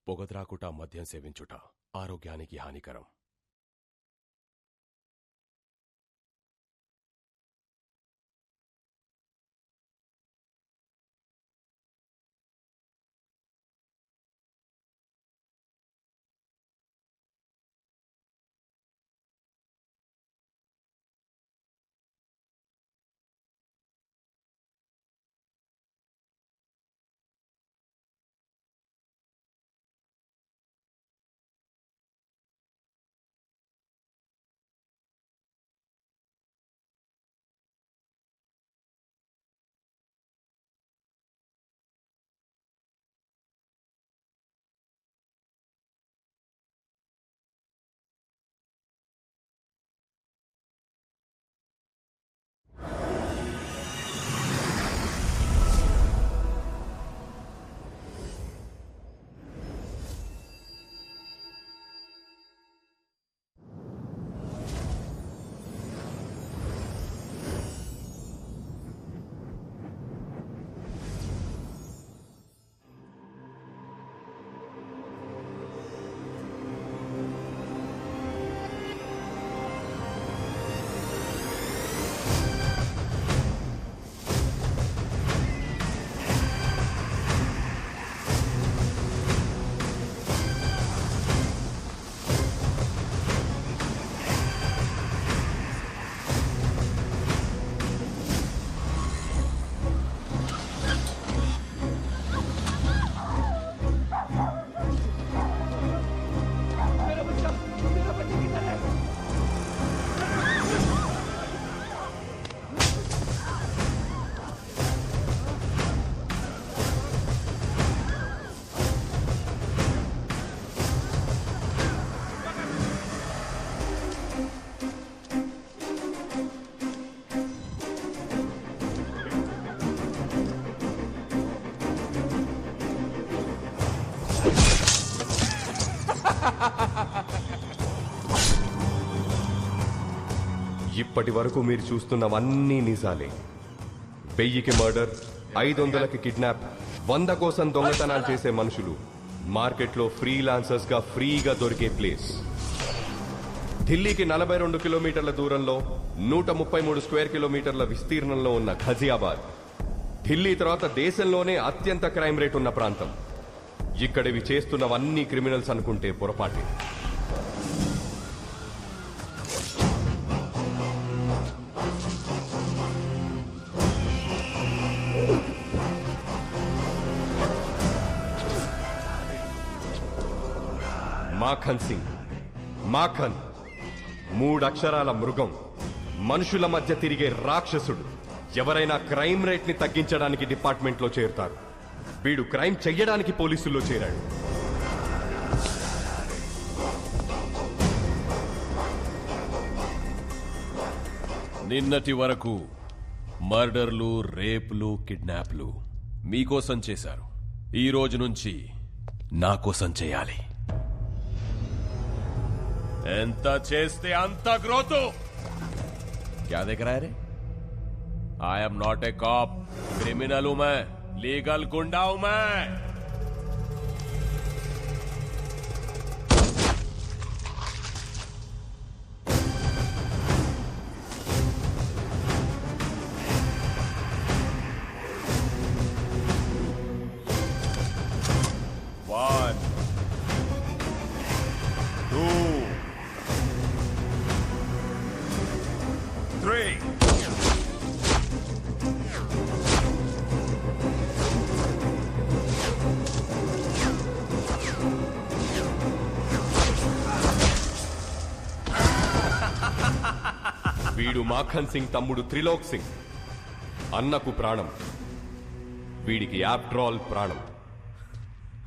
పొగత్రాకుట మద్యం సేవించుట ఆరోగ్యానికి హానికరం. ఇప్పటి వరకు మీరు చూస్తున్నవన్నీ నిజాలే. 1000కి మర్డర్, 500కి కిడ్నాప్, 100 కోసం దొంగతనాలు చేసే మనుషులు మార్కెట్లో ఫ్రీలాన్సర్స్ గా ఫ్రీగా దొరికే ప్లేస్. ఢిల్లీకి 42 కిలోమీటర్ల దూరంలో 133 స్క్వేర్ కిలోమీటర్ల విస్తీర్ణంలో ఉన్న ఘజియాబాద్ ఢిల్లీ తర్వాత దేశంలోనే అత్యంత క్రైమ్ రేట్ ఉన్న ప్రాంతం. ఇక్కడివి చేస్తున్నవన్నీ క్రిమినల్స్ అనుకుంటే పొరపాటే. మాఖన్ సింగ్, మాఖన్ 3 అక్షరాల మృగం, మనుషుల మధ్య తిరిగే రాక్షసుడు. ఎవరైనా క్రైమ్ రేట్ ని తగ్గించడానికి డిపార్ట్మెంట్లో చేరుతారు. వీడు క్రైమ్ చెయ్యడానికి పోలీసుల్లో చేరాడు. నిన్నటి వరకు మర్డర్లు, రేపులు, కిడ్నాప్లు మీకోసం చేశారు. ఈ రోజు నుంచి నా కోసం చేయాలి. ఎంత చేస్తే అంత గ్రోత్. क्या देख रहा है रे? I am not a cop. Criminal हूं मैं, लीगल गुंडा हूं मैं. One, two, 3. వీడు మాఖన్ సింగ్ తమ్ముడు త్రిలోక్ సింగ్. అన్నకు ప్రాణం, వీడికి ఆఫ్టర్ ఆల్ ప్రాణం.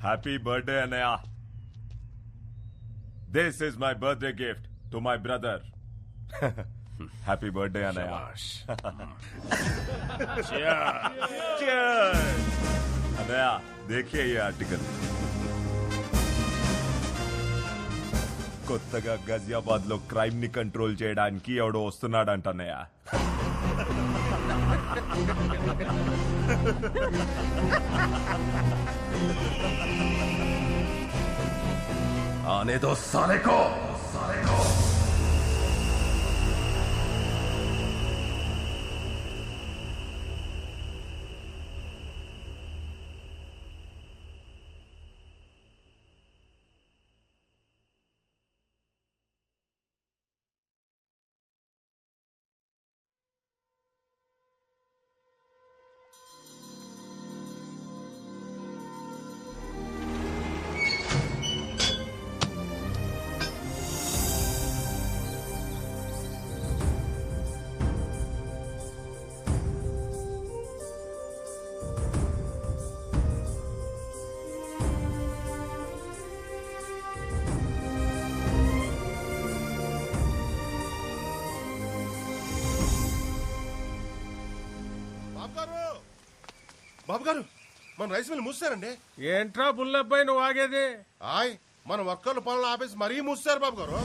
హ్యాపీ బర్త్డే అన్నయ్య. This is my birthday gift to my brother. Happy birthday అన్నయ్య. అన్నయ్య देखिए ये आर्टिकल. కొత్తగా గజియాబాద్ లో క్రైమ్ ని కంట్రోల్ చేయడానికి ఎవడో వస్తున్నాడంట అన్నయ్య. आने दो साले को। బాబు గారు మన రైస్ మిల్ మూసారండి. ఏంట్రా బుల్లబ్బాయి నువ్వు ఆగేది? ఆయ్ మన వర్కర్లు పనులు ఆపేసి మరీ మూసారు బాబు గారు.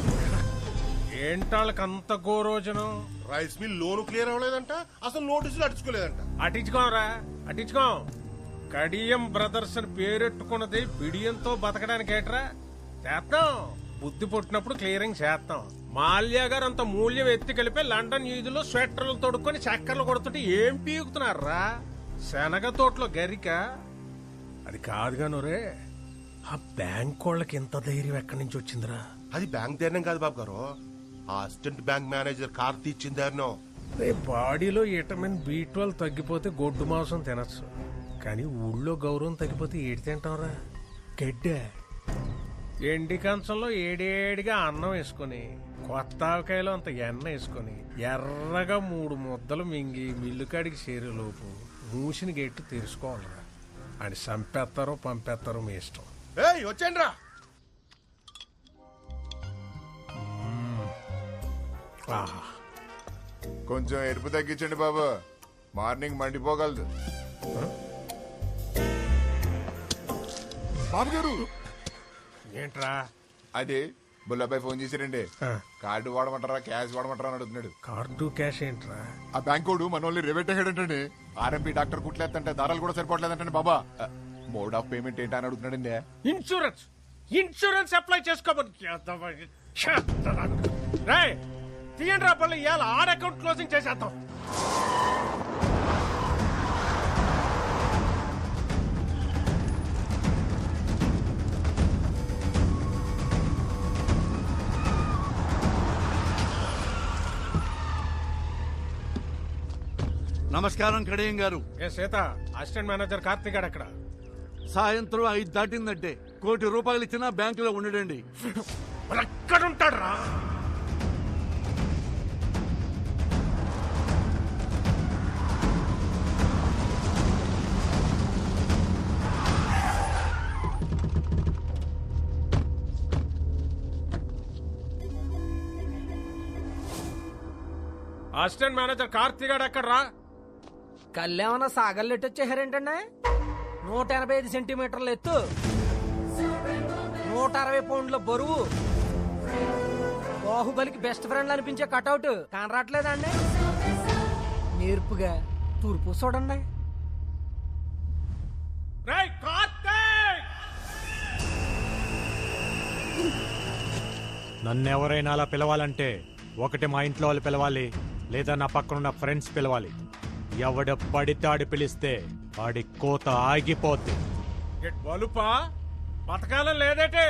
ఏంటాళ్ళకి అంత గోరోజనం? రైస్ మిల్ లోను క్లియర్ అవ్వలేదంట, అసలు నోటీసులు అడుచుకోలేదంట. అటించుకోరా అటించుకో. కడియం బ్రదర్స్ అని పేరెట్టుకున్నది బిడియంతో బతకడానికి ఏట్రా? చేస్తాం, బుద్ధి పుట్టినప్పుడు క్లియరింగ్ చేస్తాం. మాల్యా గారు అంత మూల్యం ఎత్తి కలిపి లండన్ వీధిలో స్వెటర్లు తొడుక్కొని చక్కర్లు కొడుతుంటే ఏం పీకుతున్నారా? శనగ తోటలో గరిక అది కాదుగా నూరే. ఆ బ్యాంక్ వాళ్ళకి ఎంత ధైర్యం ఎక్కడి నుంచి వచ్చిందిరా? అది బ్యాంక్ ధైర్యం కాదు బాబు గారు, ఆ అసిస్టెంట్ బ్యాంక్ మేనేజర్ కార్తీ ఇచ్చిన ధైర్యం. బాడీలో విటమిన్ B12 తగ్గిపోతే గొడ్డు మాంసం తినచ్చు, కానీ ఊళ్ళో గౌరవం తగ్గిపోతే ఏడి తింటాంరా? గడ్డే. ఎండి కంచంలో ఏడేడిగా అన్నం వేసుకుని కొత్త ఆవకాయలో అంత ఎన్న వేసుకుని ఎర్రగా 3 ముద్దలు మింగి మిల్లుకాడికి చేరేలోపు మూసిన గెట్టు తెరుచుకోవాలరా. అని చంపేస్తారో పంపేస్తారో మీ ఇష్టం. ఏయ్ వచ్చేయండి రా. ఆహా, కొంచెం ఎరుపు తగ్గించండి బాబు, మార్నింగ్ మండిపోగలదు. బాబు గారు ఏంట్రా? అది బుల్లబ్బాయి ఫోన్ చేశారండి. ఆ. కార్డు వాడమంటారా క్యాష్ వాడమంటారా అని అడుగుతున్నాడు. కార్డు క్యాష్ ఏంట్రా? ఆ బ్యాంకోడు మనోళ్ళని రేవెట్టేయడంటే ఆర్ఎంపీ డాక్టర్ కుట్లేదంటే దారాలు కూడా సరిపోవట్లేదంటే బాబా మోడ్ ఆఫ్ పేమెంట్ ఏంటా అని అడుగుతున్నాడండి. ఇన్సూరెన్స్ అప్లై చేసుకోబోతు తీయండి రా పళ్ళు. ఇవాళ ఆడ అకౌంట్ క్లోజింగ్ చేసేద్దాం. నమస్కారం కడియం గారు. ఏ సీత, అసిస్టెంట్ మేనేజర్ కార్తీక్ గారు అక్కడ. సాయంత్రం 5 దాటిందంటే ₹1 కోటి ఇచ్చినా బ్యాంకులో ఉండడండి. ఎక్కడుంటాడు రా? అసిస్టెంట్ మేనేజర్ కార్తీక్ గారు ఎక్కడ రా? కళ్ళేమన్నా సాగల్లెట్టు వచ్చేసారేంటండి? 185 సెంటీమీటర్ల ఎత్తు, 160 పౌండ్ల బరువు, బాహుబలికి బెస్ట్ ఫ్రెండ్ అనిపించే కటౌట్ కనరాట్లేదండి? నేర్పుగా తూర్పు చూడండి. రేయ్ కార్తీక్! నన్నెవరైనా అలా పిలవాలంటే ఒకటి మా ఇంట్లో వాళ్ళు పిలవాలి, లేదా నా పక్కనున్న ఫ్రెండ్స్ పిలవాలి. ఎవడ పడితాడి పిలిస్తే వాడి కోత ఆగిపోద్ది. బలుపా బతకాలం లేదేటే?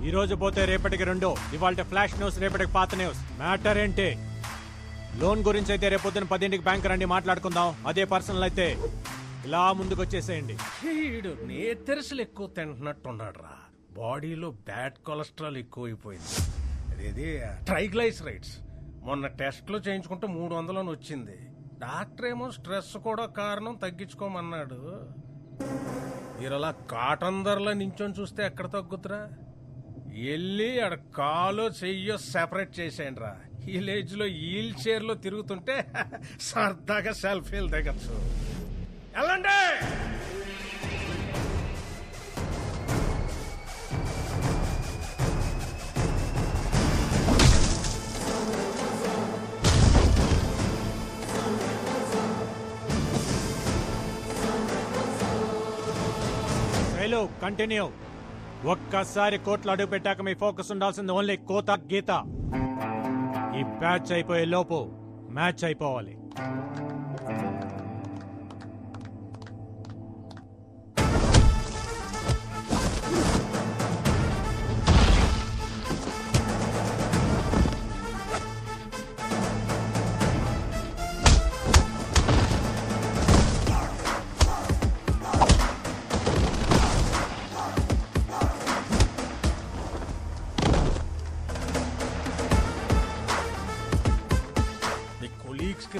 ఈ రోజు పోతే రేపటికి 2, ఇవాళ ఫ్లాష్ న్యూస్, రేపటికి పాత న్యూస్. మ్యాటర్ ఏంటి? లోన్ గురించి అయితే రేపొద్దున 10ంటికి బ్యాంక్ రండి, మాట్లాడుకుందాం. అదే పర్సనల్ అయితే ఇలా ముందుకు వచ్చేసేయండి. వీడు నేతెరసలు ఎక్కువ తింటున్నట్టున్నాడు రా. బాడీలో బ్యాడ్ కొలెస్ట్రాల్ ఎక్కువైపోయింది. అదేది ట్రైగ్లైసరైడ్స్. మొన్న టెస్ట్లో చేయించుకుంటే 300 అని వచ్చింది. డాక్టర్ ఏమో స్ట్రెస్ కూడా కారణం, తగ్గించుకోమన్నాడు. మీరు అలా కాటన్ ధరలో నించొని చూస్తే ఎక్కడ తగ్గుతురా? వెళ్ళి ఆడ కాలో చెయ్యో సెపరేట్ చేసేయండి రా. విలేజ్ లో వీల్ చైర్ లో తిరుగుతుంటే సరదాగా సెల్ఫీలు దిగచ్చు. వెళ్ళండి. Hello, continue. ఒక్కసారి కోట్లు అడుగు పెట్టాక మీ ఫోకస్ ఉండాల్సింది ఓన్లీ కోత గీత. ఈ బ్యాచ్ అయిపోయే లోపు మ్యాచ్ అయిపోవాలి.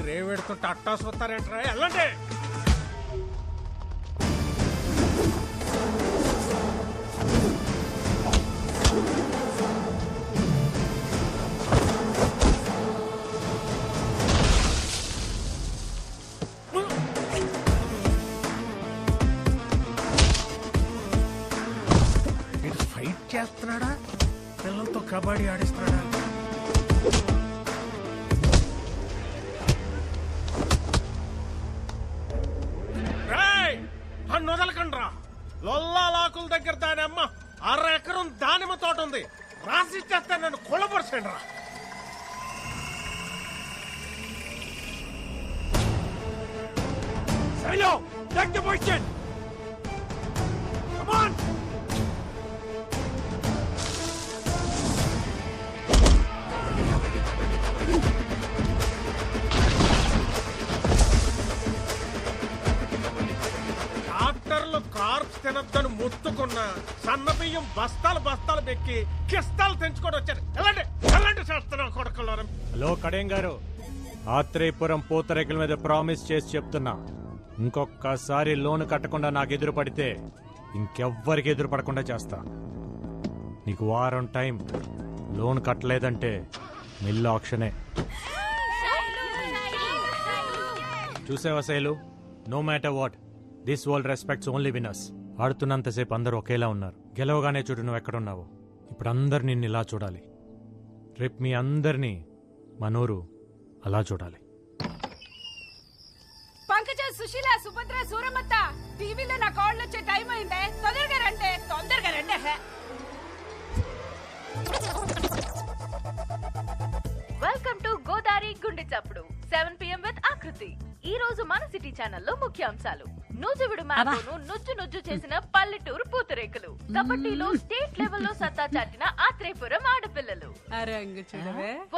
రేవెడుతుంటే అట్టాసు వస్తారేంట్రా, వెళ్ళండి. ఇది ఫైట్ చేస్తున్నాడా, పిల్లలతో కబడ్డీ ఆడిస్తున్నాడా? వదలకండ్రా, లొల్లాకుల దగ్గర దాని అమ్మ 6 ఎకరం దానిమ్మ తోట ఉంది, రాసిచ్చేస్తే నన్ను కొలపరచండి రా. కార్ప్స్ తినద్దని ముట్టుకున్న సన్న బియ్యం బస్తాలు బస్తాలు పెక్కి కిస్తాలు తెంచుకొని వచ్చారు. ఎలాంటి చేస్తున్నావు కొడుకున్నారు? హలో కడేం గారు, ఆత్రేయపురం పూతరేకుల మీద ప్రామిస్ చేసి చెప్తున్నా, ఇంకొకసారి లోన్ కట్టకుండా నాకు ఎదురు పడితే ఇంకెవ్వరికి ఎదురు పడకుండా చేస్తా. నీకు వారం టైం, లోన్ కట్టలేదంటే మిల్లు ఆక్షనే. చూసావా Shailu, no matter what, this world respects only winners. ఆడుతున్నంతసేపు అందరూ ఒకేలా ఉన్నారు, గెలవగానే చూడు నువ్వు ఎక్కడున్నావు. ఇప్పుడు అందరు నిన్ను ఇలా చూడాలి, రేపు మీ అందరినీ మనూరు అలా చూడాలి. పంకజ, సుశీల, సుభద్ర, సూరమత్త, టీవీలో నా కాళ్ళు వచ్చే టైం అయిందే, తొందరగా రండి. వెల్కమ్ టు గోదావరి గుండె చప్పుడు 7 PM విత్ ఆకృతి. ఈ రోజు మన సిటీ ఛానల్లో ముఖ్యాంశాలు: నూజువిడు మ్యాంగోను నుజ్జు చేసిన పల్లెటూరు పూతరేకులు, కబడ్డీలో స్టేట్ లెవెల్లో సత్తా చాటిన ఆత్రేయపురం ఆడపిల్లలు,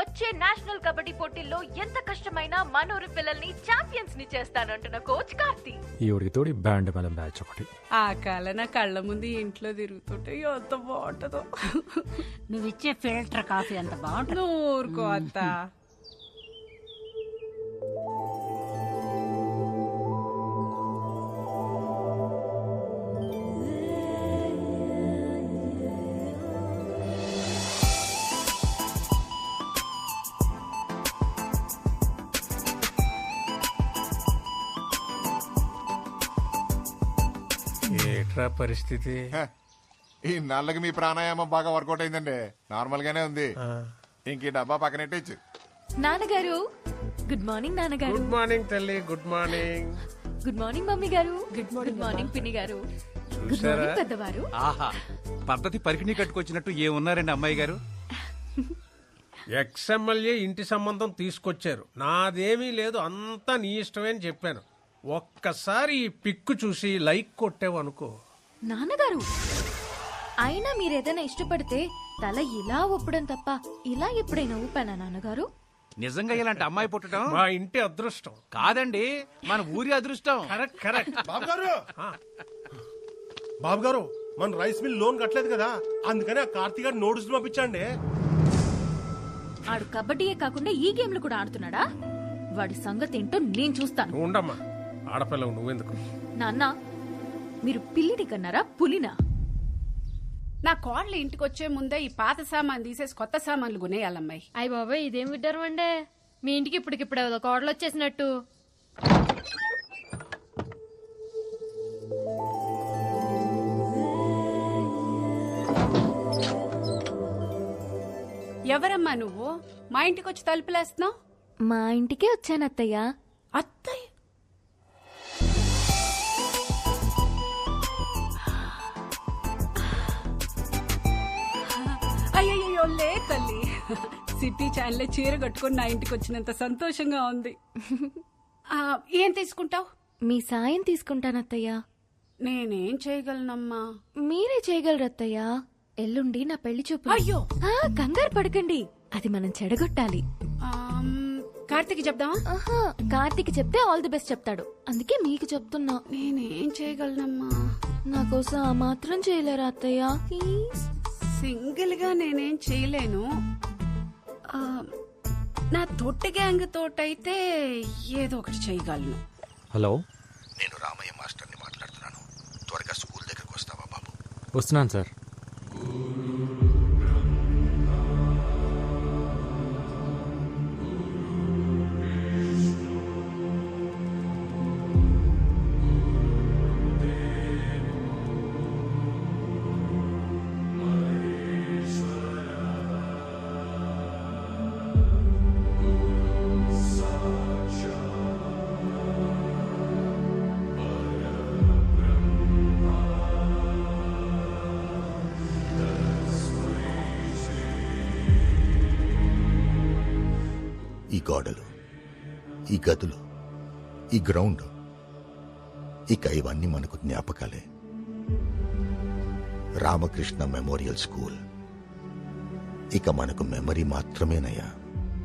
వచ్చే నేషనల్ కబడ్డీ పోటీల్లో ఎంత కష్టమైనా మనూరు పిల్లల్ని ఛాంపియన్స్ ని చేస్తానంటున్న కోచ్ కార్తీ. ఈ ఉడికి తోడి బ్యాండ్ మేళం బ్యాచ్ ఒకటి. ఆ కాల నా కళ్ళ ముందు ఇంట్లో తిరుగుతుంటే ఎంత బాగుంటుందో. నువ్విచ్చే ఫిల్టర్ కాఫీ అంత బాగుంటుంది. ఊరుకో అత్త. ఏట్రా పరిస్థితి? ఈ నల్లకి మీ ప్రాణాయామం బాగా వర్కౌట్ అయిందండి. నార్మల్ గానే ఉంది. ఇంక ఈ డబ్బా పక్కనెట్టచ్చు. నాన్నగారు గుడ్ మార్నింగ్. నాన్నగారు గుడ్ మార్నింగ్ తల్లి. Good morning. Good morning mummy గారు. గుడ్ మార్నింగ్ పిన్ని గారు. గుడ్ మార్నింగ్ పెద్దవారు. ఆహా, పద్ధతి పరికిణి కట్టుకొచ్చినట్టు ఏమున్నారండి అమ్మాయి గారు? ఎక్స్ఎమ్మెల్యే ఇంటి సంబంధం తీసుకొచ్చారు, నాదేమీ లేదు, అంతా నీ ఇష్టమే అని చెప్పాను. ఒక్కసారి ఈ పిక్కు చూసి లైక్ కొట్టావనుకో. నాన్నగారు, అయినా మీరేదైనా ఇష్టపడితే తల ఇలా ఊపడం తప్ప ఇలా ఎప్పుడైనా ఊపానా నాన్నగారు? నిజంగా ఇలాంటి అమ్మాయి పుట్టడం మా ఇంటి అదృష్టం కాదండి, మన ఊరి అదృష్టం. Correct correct. బాబు గారు, మన రైస్ మిల్ లోన్ కట్టలేదు కదా, అందుకని ఆ కార్తీక్ గారు నోటీసులు పంపించండి. ఆడు కబడ్డీయే కాకుండా ఈ గేమ్లు కూడా ఆడుతున్నాడా? వాడి సంగతి ఏంటో నేను చూస్తాను. ఉండమ్మా, ఆడపిల్లవు నువ్వెందుకు? నాన్న, మీరు పిల్లిని కన్నారా పులినా? నా కోడలు ఇంటికి వచ్చే ముందే ఈ పాత సామాన్ తీసేసి కొత్త సామాన్లు కొనేయాలమ్మాయి. అయ్య బాబాయ్, ఇదేం విడ్డారు అండే, మీ ఇంటికి ఇప్పటికిప్పుడు కోడలు వచ్చేసినట్టు. ఎవరమ్మా నువ్వు? మా ఇంటికి వచ్చి తలుపులేస్తున్నావు? మా ఇంటికే వచ్చాను అత్తయ్య. అత్తయ్య? అయ్యో లే తల్లి, సిటీ ఛానల్ చీర కట్టుకుని నా ఇంటికి వచ్చినంత సంతోషంగా ఉంది. ఏం తీసుకుంటావు? మీ సాయం తీసుకుంటానత్తయ్య. నేనేం చేయగలనమ్మా? మీరే చేయగలరు అత్తయ్య. ఎల్లుండి నా పెళ్లి చూపు. అయ్యో కంగారు పడకండి, అది మనం చెడగొట్టాలి. కార్తీక్ చెప్దామా? కార్తీక్ చెప్తే ఆల్ ది బెస్ట్ చెప్తాడు, అందుకే మీకు చెప్తున్నా. నేనేం చేయగలనమ్మా? నా కోసం ఆ మాత్రం చేయలేరా అత్తయ్య? సింగిల్ గా నేనేం చేయలేను. నా తొట్టి గ్యాంగ్ తోటైతే ఏదో ఒకటి చేయగలను. హలో, నేను రామయ్య మాస్టర్ని మాట్లాడుతున్నాను. త్వరగా స్కూల్ దగ్గరకు వస్తావా బాబు? వస్తున్నాను సార్. ఈ గోడలు, ఈ గదులు, ఈ గ్రౌండ్, ఇక ఇవన్నీ మనకు జ్ఞాపకాలే. రామకృష్ణ మెమోరియల్ స్కూల్ ఇక మనకు మెమరీ మాత్రమేనయ్యా.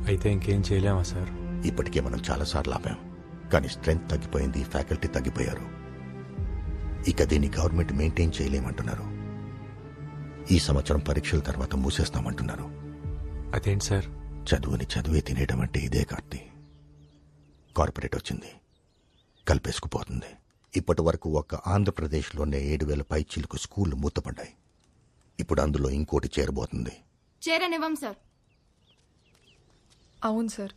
అయితే ఇంకేం చేయలేమా సార్? ఇప్పటికే మనం చాలాసార్లు ఆపాం, కానీ స్ట్రెంగ్త్ తగ్గిపోయింది, ఫ్యాకల్టీ తగ్గిపోయారు. ఇక దీన్ని గవర్నమెంట్ మెయింటైన్ చేయలేమంటున్నారు. ఈ సంవత్సరం పరీక్షల తర్వాత మూసేస్తామంటున్నారు. అదేంటి సార్? చదువుని చదువే తినేయడం అంటే ఇదే కార్తీ. కార్పొరేట్ వచ్చింది, కలిపేసుకుపోతుంది. ఇప్పటి వరకు ఒక్క ఆంధ్రప్రదేశ్లోనే 7,000 పైచీలకు స్కూళ్లు మూతపడ్డాయి. ఇప్పుడు అందులో ఇంకోటి చేరబోతుంది. చేరనివ్వం సార్. అవును సార్,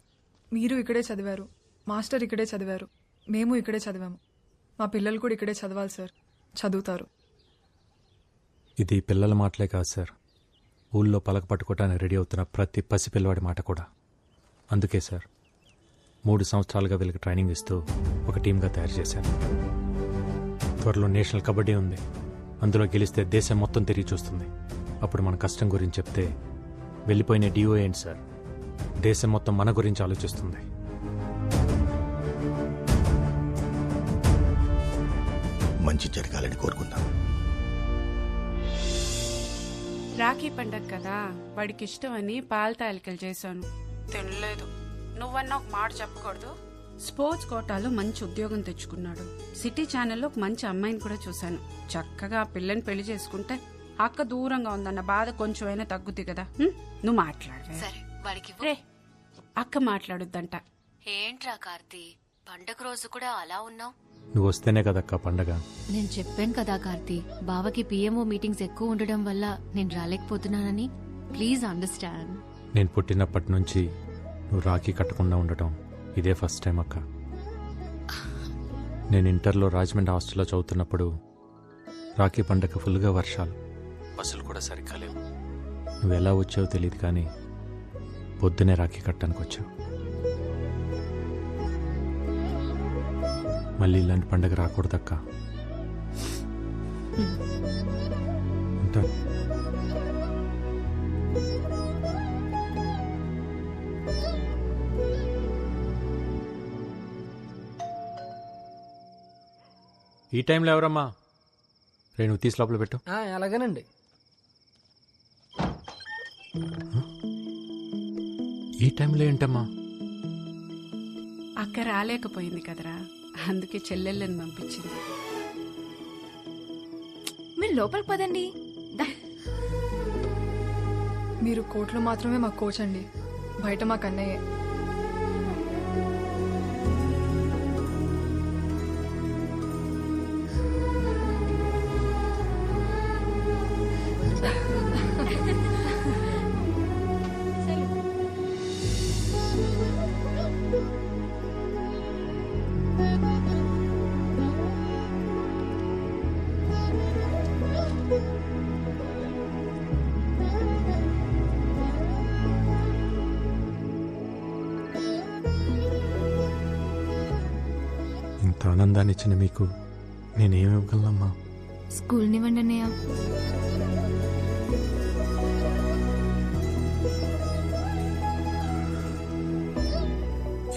మీరు ఇక్కడే చదివారు, మాస్టర్ ఇక్కడే చదివారు, మేము ఇక్కడే చదివాము. మా పిల్లలు కూడా ఇక్కడే చదవాలి సార్, చదువుతారు. ఇది పిల్లల మాటలే కాదు సార్, ఊళ్ళో పలక పట్టుకోవటానికి రెడీ అవుతున్న ప్రతి పసిపిల్లవాడి మాట కూడా. అందుకే సార్ 3 సంవత్సరాలుగా వీళ్ళకి ట్రైనింగ్ ఇస్తూ ఒక టీంగా తయారు చేశాను. త్వరలో నేషనల్ కబడ్డీ ఉంది, అందులో గెలిస్తే దేశం మొత్తం తిరిగి చూస్తుంది. అప్పుడు మన కష్టం గురించి చెప్తే వెళ్ళిపోయిన డిఓ ఏంటి సార్, దేశం మొత్తం మన గురించి ఆలోచిస్తుంది. మంచి జరగాలని కోరుకుందాం. రాఖీ పండగ కదా, వాడికి ఇష్టమని పాల తాలికలు చేశాను, తినలేదు. నువ్వన్నా ఒక మాట చెప్పకూడదు. స్పోర్ట్స్ కోటాలో మంచి ఉద్యోగం తెచ్చుకున్నాడు. సిటీ ఛానల్లో ఒక మంచి అమ్మాయిని కూడా చూశాను. చక్కగా ఆ పిల్లని పెళ్లి చేసుకుంటే అక్క దూరంగా ఉందన్న బాధ కొంచెమైనా తగ్గుద్ది కదా. నువ్వు మాట్లాడవే. సరే, వాడికి రే, అక్క మాట్లాడుద్దంట. ఏంట్రా కార్తీ, పండగ రోజు కూడా అలా ఉన్నావు? నువ్వు వస్తేనే కదక్క పండగ. నేను చెప్పాను కదా కార్తీ, బావకి పిఎంఓ మీటింగ్స్ ఎక్కువ ఉండడం వల్ల నేను రాలేకపోతున్నానని. Please understand. నేను పుట్టినప్పటి నుంచి నువ్వు రాఖీ కట్టకుండా ఉండటం ఇదే ఫస్ట్ టైం అక్క. నేను ఇంటర్లో రాజమండ్రి హాస్టల్లో చదువుతున్నప్పుడు రాఖీ పండగ ఫుల్గా వర్షాలు, బస్సులు కూడా సరిగ్గా లేవు. నువ్వు ఎలా వచ్చావో తెలియదు, కానీ పొద్దునే రాఖీ కట్టడానికి వచ్చావు. మళ్ళీ ఇలాంటి పండగ రాకూడదక్క. ఉంటా. ఈ టైంలో ఎవరమ్మా? నువ్వు తీసి లోపల పెట్టు. అలాగేనండి. ఈ టైంలో ఏంటమ్మా? అక్క రాలేకపోయింది కదరా, అందుకే చెల్లెళ్ళని పంపించింది. మీరు లోపలికి పదండి. మీరు కోర్టులో మాత్రమే మా కోచ్ అండి, బయట మా కన్నయ్యే. ఇంత ఆనందాన్ని ఇచ్చిన మీకు నేనేమివ్వగలనమ్మా? స్కూల్ నివ్వండి అన్నయ్య.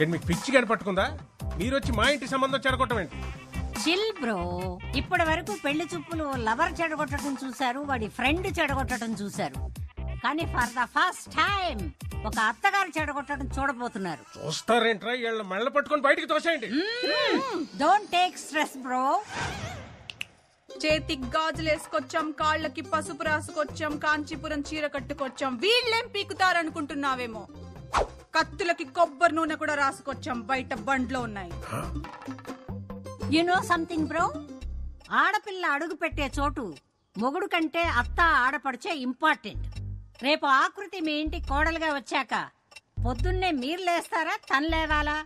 ఏంటి మీకు పిచ్చి కానీ పట్టుకుందా? మీరు వచ్చి మా ఇంటి సంబంధం చెడగొట్టం ఏంటి? Chill bro. ఇప్పటి వరకు పెళ్లి చూపులు లవర్ చెడగొట్టడం చూశారు, వాడి ఫ్రెండ్ చెడగొట్టడం చూశారు. కానీ ఫర్ ద ఫస్ట్ టైం ఒక అత్తగారు చెడగొట్టడం చూడబోతున్నారు. చూస్తారేంట్రా? వీళ్ళ మెళ్ళ పట్టుకొని బయటికి తోసేయండి. Don't take stress bro. చేతికి గాజులు వేసుకొచ్చాం, కాళ్ళకి పసుపు రాసుకొచ్చాం, కాంచీపురం చీర కట్టుకొచ్చాం. వీళ్ళేం పీకుతారనుకుంటున్నావేమో. కత్తులకి కొబ్బరి నూనె కూడా రాసుకొచ్చాం, బయట బండ్లో ఉన్నాయి. యు నో సంథింగ్ బ్రో, ఆడపిల్ల అడుగు పెట్టే చోటు మొగుడు కంటే అత్త ఆడపడిచే ఇంపార్టెంట్. రేపు ఆకృతి మీ ఇంటికి కోడలుగా వచ్చాక పొద్దున్నే మీరు లేస్తారా, తను లేవాలా?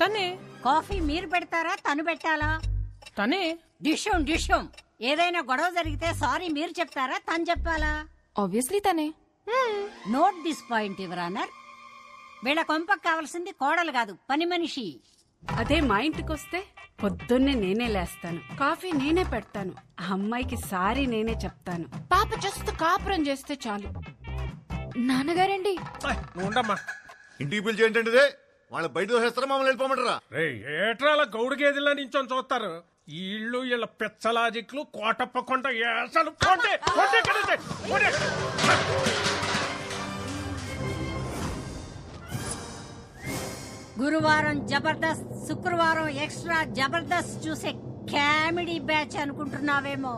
తనే. కాఫీ మీరు పెడతారా, తను పెట్టాలా? తనే. డిషం ఏదైనా గొడవ జరిగితే సారీ మీరు చెప్తారా, తను చెప్పాలా? ఆబ్వియస్లీ తనే. Note this point your honour. వీళ్ళ కొంపకు కావాల్సింది కోడలు కాదు, పని మనిషి. అదే మా ఇంటికి వస్తే పొద్దున్నే నేనే లేస్తాను, కాఫీ నేనే పెడతాను, అమ్మాయికి సారీ నేనే చెప్తాను. పాప జస్ట్ కాపురం చేస్తే చాలు. నాన్నగారండి. ఉండమ్మా. ఇంటికి పిలిచి ఏంటంటే వాళ్ళు బయట దోసేస్తారా, మమ్మల్ని వెళ్ళిపోమంటారా? ఏట్రా అలా గౌడు గేదెల్లా నించొని చూస్తారు? ఈ ఇళ్ళు వీళ్ళ పెచ్చలాజిక్లు కోటప్పకొండ ఏసలు. గురువారం జబర్దస్త్, శుక్రవారం ఎక్స్ట్రా జబర్దస్త్ చూసే కామెడీ బ్యాచ్ అనుకుంటున్నావేమో.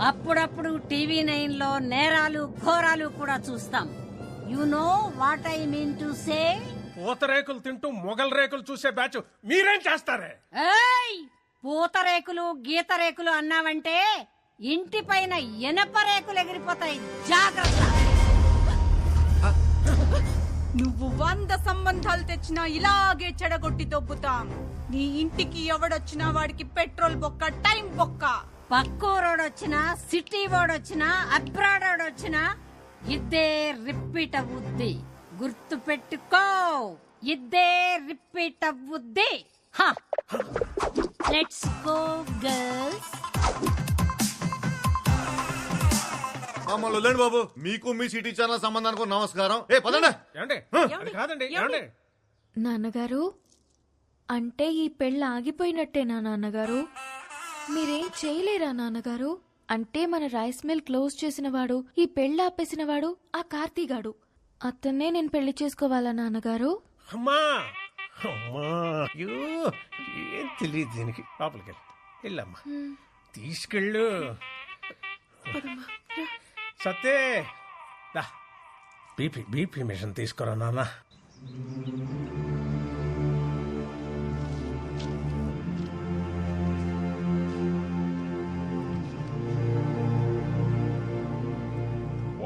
అప్పుడప్పుడు టీవీ 9 లో నేరాలు ఘోరాలు కూడా చూస్తాం. You know what I mean to say. పూతరేకులు తింటూ మొగల్ రేకులు చూసే బ్యాచ్ మీరేం చేస్తారే? ఏయ్, పూతరేకులు గీత రేకులు అన్నావంటే ఇంటి పైన ఎనప రేకులు ఎగిరిపోతాయి, జాగ్రత్త. నువ్వు 100 సంబంధాలు తెచ్చినా ఇలాగే చెడగొట్టి దొబ్బుతాం. నీ ఇంటికి ఎవడొచ్చినా వాడికి పెట్రోల్ బొక్క, టైం బొక్క. పక్కూరోడొచ్చినా, సిటీ వాడొచ్చినా, అబ్రాడ్ వాడొచ్చినా ఇద్దే రిపీట్ అవుద్ది. గుర్తు పెట్టుకో, ఇద్దే రిపీట్ అవుద్ది. Let's go girls. మమ్మల్ని వదిలేండి బాబు. మీకు మీ సిటీ ఛానల్ సంబంధానికి నమస్కారం. ఏ పదండి. కాదండి. నాన్నగారు, అంటే ఈ పెళ్ళి ఆగిపోయినట్టేనా నాన్నగారు? మీరేం చేయలేరా నాన్నగారు? అంటే మన రైస్ మిల్ క్లోజ్ చేసిన వాడు, ఈ పెళ్ళి ఆపేసిన వాడు ఆ కార్తీగాడు. అతన్నే నేను పెళ్లి చేసుకోవాలా నాన్నగారు? అమ్మా ఏం తెలియదు దీనికి. లోపలికి వెళ్ళమ్మా, తీసుకెళ్ళు. సత్తే బీపీ మిషన్ తీసుకురా నాన్న.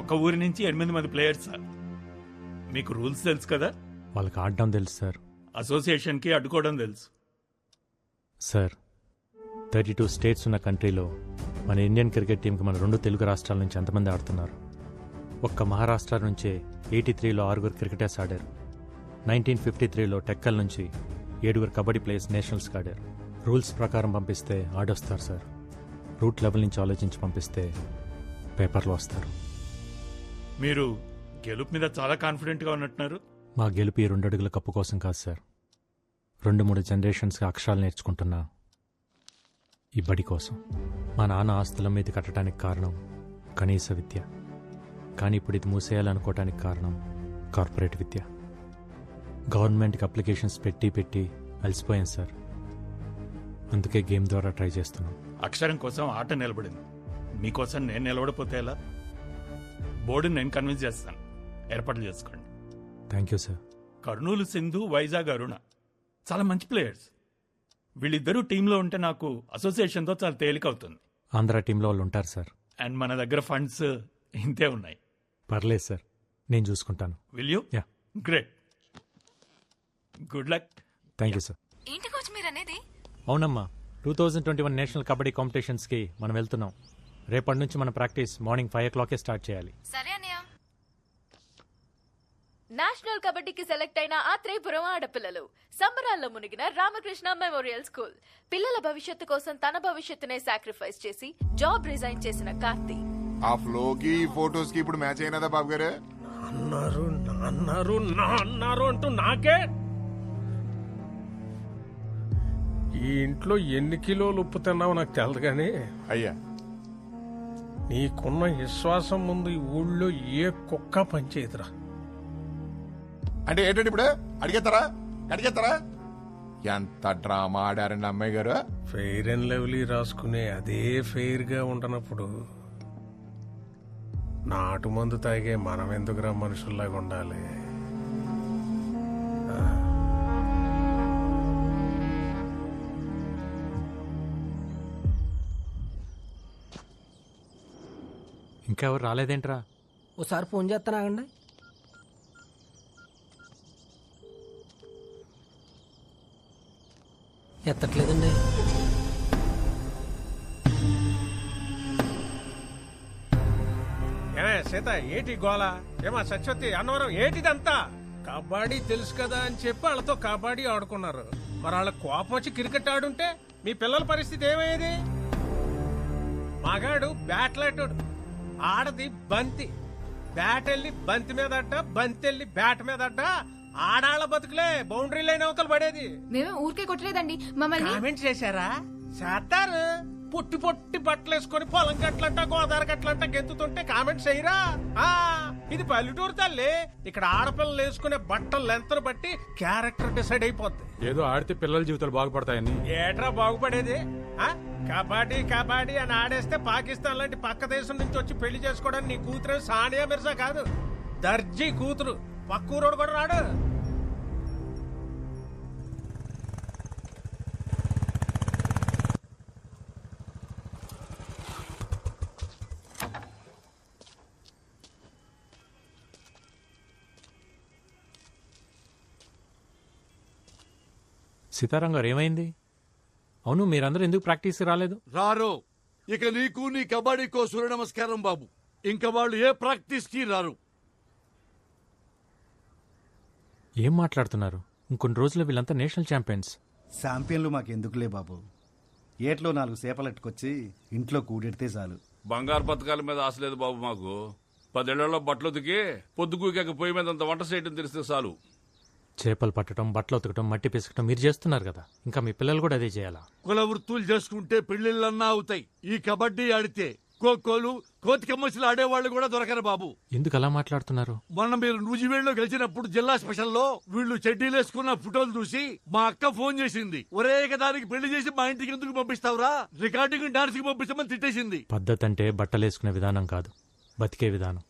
ఒక ఊరి నుంచి 8 మంది ప్లేయర్స్ సార్. మీకు రూల్స్ తెలుసు కదా? వాళ్ళకి ఆడడం తెలుసు సార్. అసోసియేషన్కి అడ్డుకోవడం తెలుసు సార్. 32 స్టేట్స్ ఉన్న కంట్రీలో మన ఇండియన్ క్రికెట్ టీంకి మన 2 తెలుగు రాష్ట్రాల నుంచి ఎంతమంది ఆడుతున్నారు? ఒక్క మహారాష్ట్ర నుంచే 83లో 6 క్రికెటర్స్ ఆడారు. 1953లో టెక్కల్ నుంచి 7 కబడ్డీ ప్లేయర్స్ నేషనల్స్కి ఆడారు. రూల్స్ ప్రకారం పంపిస్తే ఆడొస్తారు సార్. రూట్ లెవెల్ నుంచి ఆలోచించి పంపిస్తే పేపర్లో వస్తారు. మీరు గెలుపు మీద చాలా కాన్ఫిడెంట్గా ఉన్నట్టున్నారు. మా గెలుపు ఈ 2 అడుగుల కప్పు కోసం కాదు సార్. 2-3 జనరేషన్స్గా అక్షరాలు నేర్చుకుంటున్నా ఈ బడి కోసం. మా నాన్న ఆస్తుల మీద కట్టడానికి కారణం కనీస విద్య. కానీ ఇప్పుడు ఇది మూసేయాలనుకోవటానికి కారణం కార్పొరేట్ విద్య. గవర్నమెంట్కి అప్లికేషన్స్ పెట్టి అలసిపోయాం సార్. అందుకే గేమ్ ద్వారా ట్రై చేస్తున్నాం. అక్షరం కోసం ఆట నిలబడింది. మీకోసం నేను నిలబడిపోతే ఎలా? బోర్డుని నేను కన్విన్స్ చేస్తాను, ఏర్పాట్లు చేసుకోండి. Thank you sir. Kurnool Sindhu, Vizag Aruna చాలా మంచి ప్లేయర్స్. వీళ్ళిద్దరూ టీంలో ఉంటే నాకు అసోసియేషన్తో చాలా తేలిక అవుతుంది. ఆంధ్ర టీంలో వాళ్ళు ఉంటారు సార్. అండ్ మన దగ్గర ఫండ్స్ ఇంతే ఉన్నాయి. పర్లేదు సార్, నేను చూసుకుంటాను. Will you? Yeah. Great. Good luck. Thank you sir. ఏంటి కోచ్ మీరు అనేది? అవునమ్మా, 2021 నేషనల్ కబడ్డీ కాంపిటీషన్స్కి మనం వెళ్తున్నాం. రేపటి నుంచి మన ప్రాక్టీస్ మార్నింగ్ 5 o'clock స్టార్ట్ చేయాలి. సరే అన్నయ్య. నేషనల్ కబడ్డీకి సెలెక్ట్ అయిన ఆ త్రిపురం ఆడపిల్లలు సంబరాల్లో మునిగిన రామకృష్ణ మెమోరియల్ స్కూల్. పిల్లల భవిష్యత్తు కోసం తన భవిష్యత్తునే సాక్రిఫైస్ చేసి జాబ్ రిజైన్ చేసిన కార్తీ. ఆ ఫ్లోకి ఫోటోస్ కి ఇప్పుడు మ్యాచ్ అయినదా బాబు గారు? అన్నారు అంటూ నాకే ఈ ఇంట్లో ఎన్ని కిలోలు ఉప్పు తిన్నావో నాకు తెలదు కానీ అయ్యా నీకున్న విశ్వాసం ముందు ఈ ఊళ్ళో ఏ కుక్క పనిచేయదురా. అంటే ఏంటంటే ఇప్పుడు అడిగేస్తారా ఎంత డ్రామా ఆడారండి అమ్మాయి గారు. ఫెయిర్ అండ్ లవ్లీ రాసుకునే అదే ఫెయిర్ గా ఉండనప్పుడు నాటు మందు తాగే మనం ఎందుకురా మనుషుల్లాగా ఉండాలి? ఇంకెవరు రాలేదేంట్రా? ఓసారి ఫోన్ చేస్తానాగండి. ఎత్తట్లేదండి. సీత ఏటి గోళ? ఏమా సత్యవతి అన్నవరం ఏటిదంతా? కబడ్డీ తెలుసు కదా అని చెప్పి వాళ్ళతో కబడ్డీ ఆడుకున్నారు. మరి వాళ్ళ కోపం వచ్చి క్రికెట్ ఆడుంటే మీ పిల్లల పరిస్థితి ఏమయ్యేది? మగాడు బ్యాట్లాటోడు, ఆడది బంతి. బ్యాట్ వెళ్ళి బంతి మీద అడ్డ, బంతి వెళ్ళి బ్యాట్ మీద అడ్డ. ఆడాళ్ళ బతుకులే బౌండరీ లైన్ అవతల పడేది. మేమే ఊరికే కొట్టలేదండి, మమ్మల్ని కామెంట్ చేశారా? చేస్తారు. పొట్టి పొట్టి బట్టలు వేసుకొని పొలం గట్లంట గోదావరి గట్లంట గెంతుతుంటే కామెంట్స్ చేయరా? ఇది పల్లెటూరు తల్లి. ఇక్కడ ఆడపిల్లలు వేసుకునే బట్టలు లెంతను బట్టి క్యారెక్టర్ డిసైడ్ అయిపోద్ది. ఏదో ఆడితే పిల్లల జీవితాలు బాగుపడతాయని. ఏట్రా బాగుపడేది? కబడ్డీ కబడ్డీ అని ఆడేస్తే పాకిస్తాన్ లాంటి పక్క దేశం నుంచి వచ్చి పెళ్లి చేసుకోవడానికి నీ కూతురు సానియా మిర్జా కాదు, దర్జీ కూతురు. పక్కూరోడు కూడా రాడు. సీతారాం గారు ఏమైంది? అవును, మీరందరూ ఎందుకు ప్రాక్టీస్ రాలేదు? రారు. ఇక నీకు నీ కబడ్డీకో సూర్య నమస్కారం బాబు. ఇంకా వాళ్ళు ఏ ప్రాక్టీస్ కి రారు. ఏం మాట్లాడుతున్నారు? ఇంకొన్ని రోజుల్లో వీళ్ళంతా నేషనల్ ఛాంపియన్స్. ఛాంపియన్లు మాకెందుకులే బాబు. ఏట్లో 4 సేపలెట్టుకొచ్చి ఇంట్లో కూడెడితే చాలు. బంగారు పథకాల మీద ఆశ లేదు బాబు మాకు. 10 ఏళ్లలో బట్టలు ఉతికి పొద్దుకూకాక పొయ్యి మీద అంత వంట చేయడం తెలిస్తే చాలు. చేపలు పట్టడం, బట్టలు ఉతకడం, మట్టి పిసకటం మీరు చేస్తున్నారు కదా, ఇంకా మీ పిల్లలు కూడా అదే చేయాలా? కుల వృత్తులు చేసుకుంటే పెళ్లిళ్ళన్నా అవుతాయి. ఈ కబడ్డీ ఆడితే ఖోఖోలు, కోతికమ్మసులు ఆడేవాళ్ళు కూడా దొరకరు బాబు. ఎందుకు అలా మాట్లాడుతున్నారు? మొన్న మీరు నూజివేడులో గెలిచినప్పుడు జిల్లా స్పెషల్లో వీళ్ళు చెడ్డీలు వేసుకున్న ఫోటోలు చూసి మా అక్క ఫోన్ చేసింది. ఒరే దానికి పెళ్లి చేసి మా ఇంటికి ఎందుకు పంపిస్తావురా, రికార్డింగ్ డాన్స్ కి పంపిస్తామని తిట్టేసింది. పద్ధతి అంటే బట్టలేసుకునే విధానం కాదు, బతికే విధానం.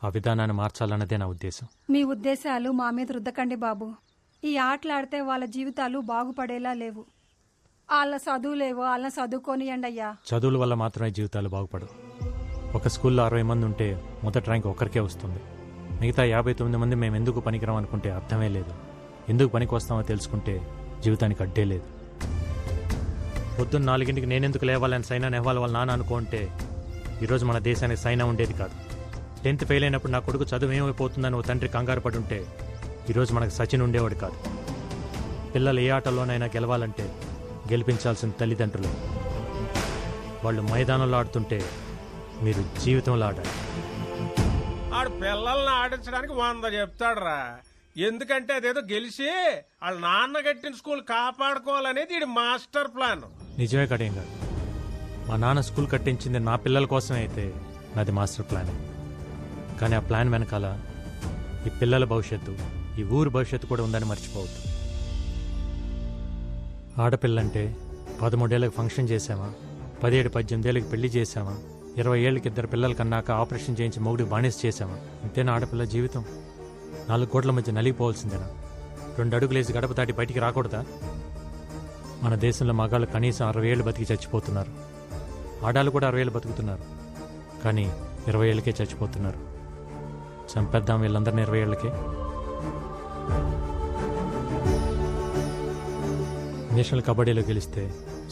ఆ విధానాన్ని మార్చాలన్నదే నా ఉద్దేశం. మీ ఉద్దేశాలు మా మీద రుద్దకండి బాబు. ఈ ఆటలాడితే వాళ్ళ జీవితాలు బాగుపడేలా లేవు. వాళ్ళ చదువులేవో వాళ్ళని చదువుకోనియండి అయ్యా. చదువుల వల్ల మాత్రమే జీవితాలు బాగుపడవు. ఒక స్కూల్లో 60 మంది ఉంటే మొదటి ర్యాంక్ ఒక్కరికే వస్తుంది. మిగతా 59 మంది మేము ఎందుకు పనికిరాం అనుకుంటే అర్థమే లేదు. ఎందుకు పనికి వస్తామో తెలుసుకుంటే జీవితానికి అడ్డే లేదు. పొద్దున్న 4ంటికి నేనెందుకు లేవాలని సైనా నెహ్వాల్ వాళ్ళ నాన్న అనుకుంటే ఈరోజు మన దేశానికి సైనా ఉండేది కాదు. 10th ఫెయిల్ అయినప్పుడు నా కొడుకు చదువు ఏమైపోతుందని ఓ తండ్రి కంగారు పడి ఉంటే ఈరోజు మనకు సచిన్ ఉండేవాడు కాదు. పిల్లలు ఏ ఆటలోనైనా గెలవాలంటే గెలిపించాల్సిన తల్లిదండ్రులు. వాళ్ళు మైదానంలో ఆడుతుంటే మీరు జీవితంలో ఆడాలి. ఆడు పిల్లల్ని ఆడించడానికి 100 చెప్తాడురా. ఎందుకంటే అదేదో గెలిచి వాళ్ళ నాన్న కట్టిన స్కూల్ కాపాడుకోవాలనేది ఇది మాస్టర్ ప్లాన్. నిజమే కడేం కాదు. మా నాన్న స్కూల్ కట్టించింది నా పిల్లల కోసమే అయితే నాది మాస్టర్ ప్లాన్. కానీ ఆ ప్లాన్ వెనకాల ఈ పిల్లల భవిష్యత్తు, ఈ ఊరు భవిష్యత్తు కూడా ఉందని మర్చిపోవద్దు. ఆడపిల్లంటే 13 ఏళ్ళకి ఫంక్షన్ చేసామా, 17-18 ఏళ్ళకి పెళ్లి చేసామా, 20 ఏళ్ళకి 2 పిల్లల కన్నాక ఆపరేషన్ చేయించి మొగుడికి బానిస చేసామా? ఇంతేనా ఆడపిల్ల జీవితం? 4 కోట్ల మధ్య నలిగిపోవాల్సిందేనా? 2 అడుగులేసి గడప దాటి బయటికి రాకూడదా? మన దేశంలో మగాళ్ళు కనీసం 60 ఏళ్ళు బతికి చచ్చిపోతున్నారు. ఆడాళ్ళు కూడా 60 ఏళ్ళు బతుకుతున్నారు. కానీ 20 ఏళ్ళకే చచ్చిపోతున్నారు. చంపేద్దాం వీళ్ళందరినీ 20 ఏళ్ళకే. నేషనల్ కబడ్డీలో గెలిస్తే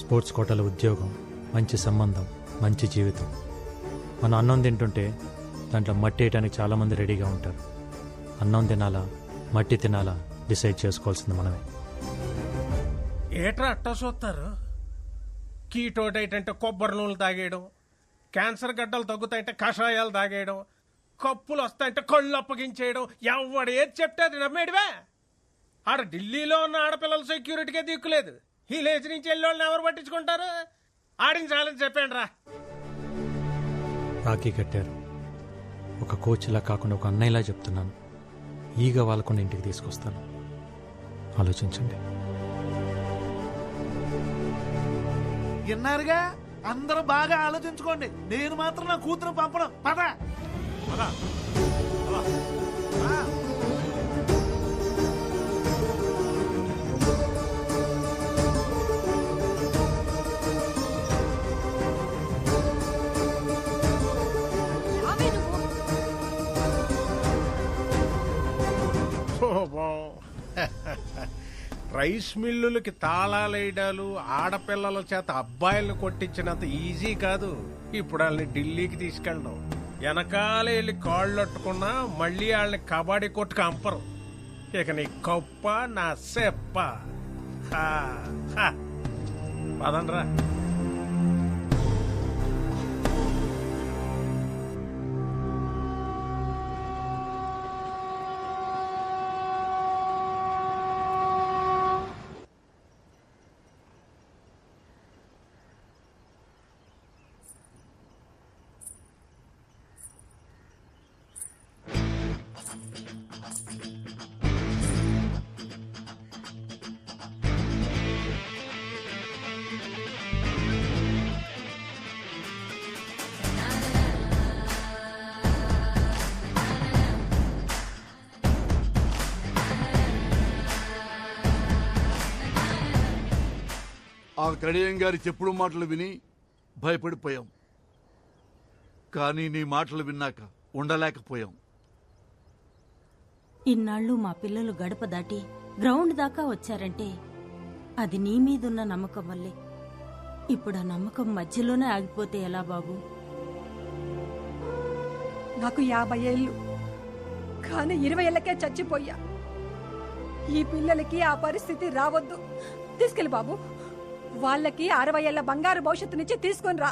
స్పోర్ట్స్ కోటాలో ఉద్యోగం, మంచి సంబంధం, మంచి జీవితం. మనం అన్నం తింటుంటే దాంట్లో మట్టి వేయడానికి చాలామంది రెడీగా ఉంటారు. అన్నం తినాలా, మట్టి తినాలా డిసైడ్ చేసుకోవాల్సింది మనమే. ఏట్రా అట్టా చూస్తారు? కీటో డైట్ అంటే కొబ్బరి నూనెలు తాగేయడం, క్యాన్సర్ గడ్డలు తగ్గుతాయంటే కషాయాలు తాగేయడం, కప్పులు వస్తాయంటే కళ్ళు అప్పగించేయడం. ఎవడు ఏది చెప్తే అది నమ్మేడివే. ఆడ ఢిల్లీలో ఉన్న ఆడపిల్లల సెక్యూరిటీకే దిక్కులేదు. ఈ లేచి నుంచి వెళ్ళి ఎవరు పట్టించుకుంటారు? ఆడించాలని చెప్పండి రా. రాఖీ కట్టారు. ఒక కోచ్లా కాకుండా ఒక అన్నయ్యలా చెప్తున్నాను. ఈగ వాళ్ళకుండా ఇంటికి తీసుకొస్తాను. ఆలోచించండి. విన్నారుగా, అందరూ బాగా ఆలోచించుకోండి. నేను మాత్రం నా కూతురు పంపడం. పద రైస్ మిల్లులకి తాళాలేయడాలు, ఆడపిల్లల చేత అబ్బాయిలను కొట్టించినంత ఈజీ కాదు ఇప్పుడు వాళ్ళని ఢిల్లీకి తీసుకెళ్ళడం. వెనకాలే వెళ్ళి కాళ్ళొట్టుకున్నా మళ్ళీ వాళ్ళని కబడ్డీ కొట్టుకు అంపరు. ఇక నీ కప్ప నా సెప్ప. పదండ్రా. ఆ కడియం గారి చెప్పుడు మాటలు విని భయపడిపోయాం. కానీ నీ మాటలు విన్నాక ఉండలేకపోయాం. ఇన్నాళ్ళు మా పిల్లలు గడప దాటి గ్రౌండ్ దాకా వచ్చారంటే అది నీ మీదున్న నమ్మకం వల్లే. ఇప్పుడు ఆ నమ్మకం మధ్యలోనే ఆగిపోతే ఎలా బాబు? నాకు 50 ఏళ్ళు, కానీ 20 ఏళ్ళకే చచ్చిపోయా. ఈ పిల్లలకి ఆ పరిస్థితి రావద్దు. తీసుకెళ్ళి బాబు, వాళ్ళకి 60 ఏళ్ల బంగారు భవిష్యత్తునిచ్చి తీసుకొని రా.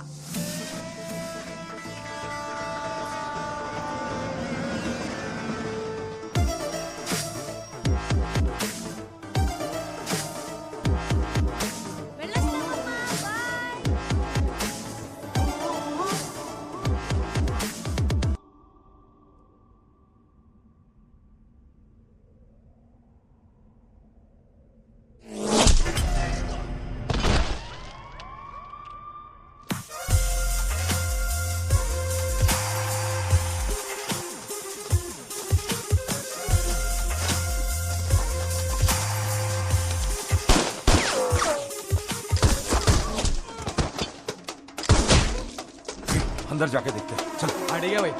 अंदर जाके देखते हैं। चल अड़िया भाई।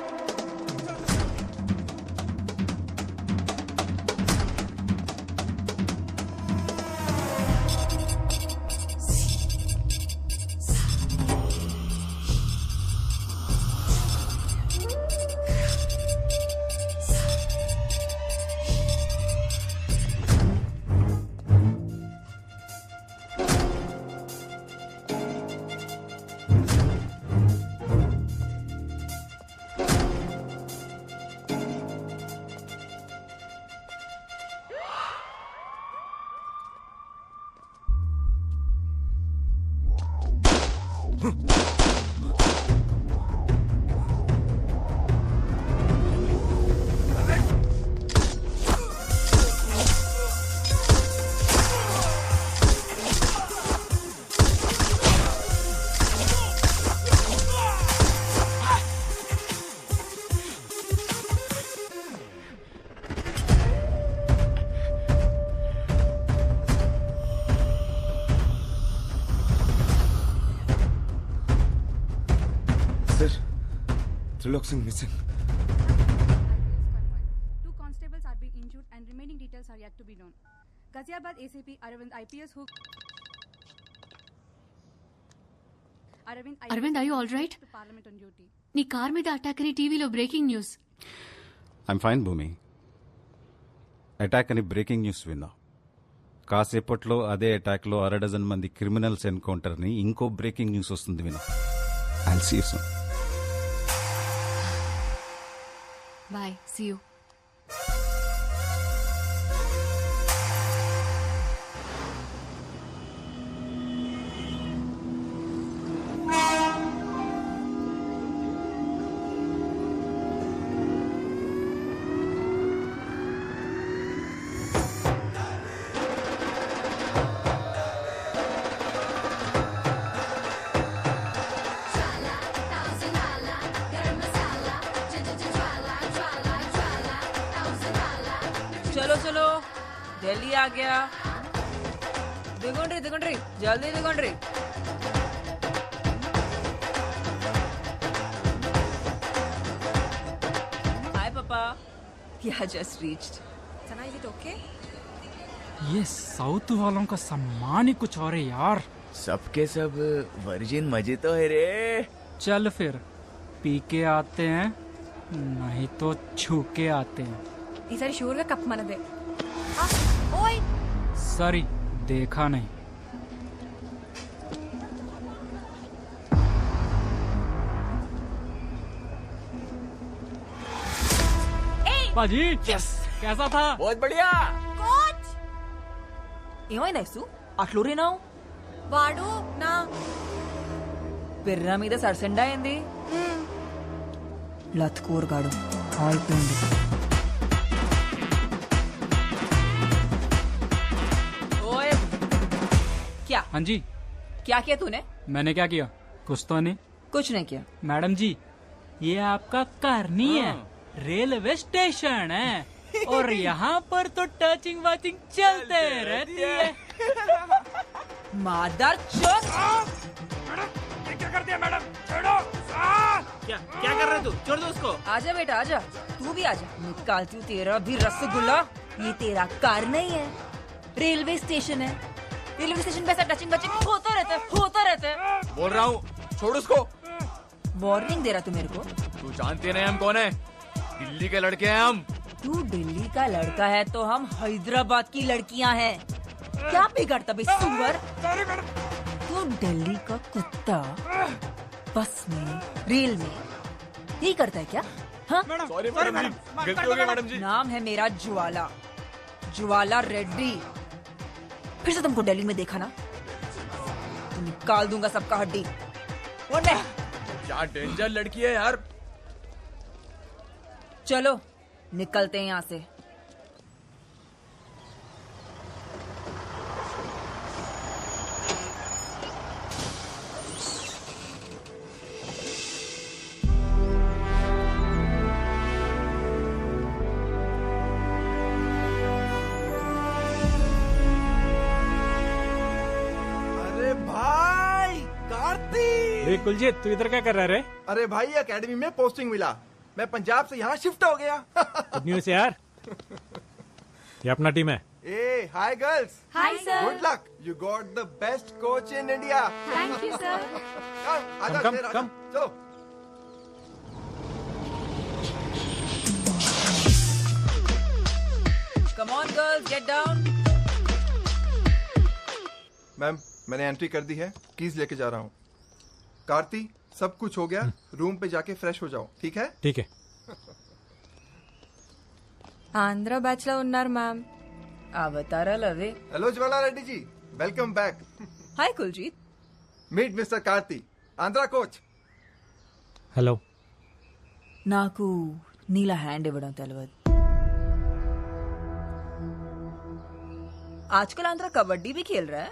Trilok Singh missing. 2 constables are being injured and remaining details are yet to be known. Ghaziabad ACP Arvind IPS who Arvind, are you all right? Parliament on duty. నీ కార్ మీద అటాక్ అని టీవీలో breaking news. I'm fine Bhumi. Attack అని breaking news విన్నా. కాసేపట్లో అదే అటాక్లో 6 మంది criminals ఎన్కౌంటర్ని ఇంకో బ్రేకింగ్ న్యూస్ వస్తుంది విన్నా. I'll see you soon. Bye. See you. आ गया दिगुंड्री जल्दी दिगुंड्री हाय पापा Yeah, just reached. Sana, is it okay? ये साउथ वालों का सम्मान ही कुछ और है यार। सबके सब वर्जिन मजे तो है रे। चल फिर पी के आते हैं, नहीं तो छू के आते हैं। ఈసారి షూర్ గా కప్ మనదే. ఓయ్ सॉरी देखा नहीं। पाजी यस कैसा था? बहुत बढ़िया। కోచ్ ఏమైంది ఐసు అట్లూరినావు వాడు నా పిర్ర మీద సరసెండా అయింది లత్కూరగాడు అయిపోయింది ओए क्या हाँ जी क्या किया तूने? मैंने क्या किया? कुछ तो नहीं। कुछ नहीं किया। मैडम जी ये आपका घर नहीं है, रेलवे स्टेशन है और यहाँ पर तो टचिंग वाचिंग चलते रहती है। मादर चोद क्या कर दिया मैडम? छोड़ो। क्या कर रहे तू? छोड़ दो उसको। आजा बेटा आजा, तू भी आजा। निकालती हूँ तेरा भी रसगुल्ला। ये तेरा कार नहीं है, रेलवे स्टेशन है। रेलवे स्टेशन पे ऐसा टचिंग बचिंग होता रहता है। बोल रहा हूँ छोड़ उसको। वार्निंग दे रहा तू मेरे को? तू जानती नहीं हम कौन है? दिल्ली के लड़के हैं हम। तू दिल्ली का लड़का है तो हम हैदराबाद की लड़कियां हैं। क्या बिगड़ता बे सुअर? तू दिल्ली का कुत्ता बस में रेल में यही करता है क्या? हाँ? सॉरी मैडम जी, गलती हो गई मैडम जी। नाम है मेरा ज्वाला, ज्वाला रेड्डी। फिर से तुमको दिल्ली में देखा ना तो निकाल दूंगा सबका हड्डी। क्या डेंजर लड़की है यार। चलो निकलते हैं यहाँ से। अरे भाई कार्तिक! कुलजीत तू इधर क्या कर रहा है रे? अरे भाई एकेडमी में पोस्टिंग मिला, मैं पंजाब से यहाँ शिफ्ट हो गया। गुड न्यूज़ यार। ये अपना टीम है। ए hi girls. Hi, sir. Good luck, you got the best coach in India. Thank you, sir. आजा Come, शेर, आजा। come. चलो। Come on girls, get down. Ma'am मैंने एंट्री कर दी है, कीज लेके जा रहा हूँ। कार्ती सब कुछ हो गया, रूम पे जाके फ्रेश हो जाओ, ठीक है? ठीक है। ఆంధ్ర బ్యాచ్ లో ఉన్నారు మ్యామ్. అవతారాలు అవే. Hello Jwala Reddy ji, welcome back. Hi Kuljeet. Meet mister Karthi, Andhra coach. Hello. నాకు నీలా హ్యాండ్ ఇవ్వడం తెలియదు. ఆజ్కల్ ఆంధ్ర కబడ్డీ भी खेल रहा है.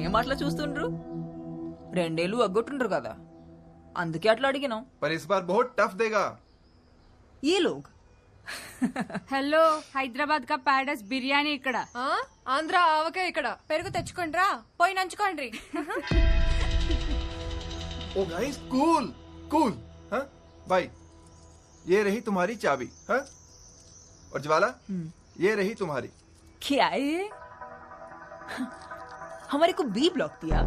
ఏం అట్లా చూస్తుండ్రు? రెండేళ్ళు అగ్గొట్టుండ్రు కదా, అందుకే అట్లా అడిగినాం. पर इस बार बहुत टफ देगा। ये लोग హలో హైదరాబాద్ కా ప్యాడస్ బిర్యానీ ఇక్కడ. ఆంధ్ర ఆవకే ఇక్కడ పెరుగు తెచ్చుకోండి రా, పోయి నంచుకోండి. ओ गाइस कूल कूल। हाँ भाई ये रही तुम्हारी चाबी। हाँ और ज्वाला ये रही तुम्हारी। क्या है ये? हमारे को बी ब्लॉक दिया।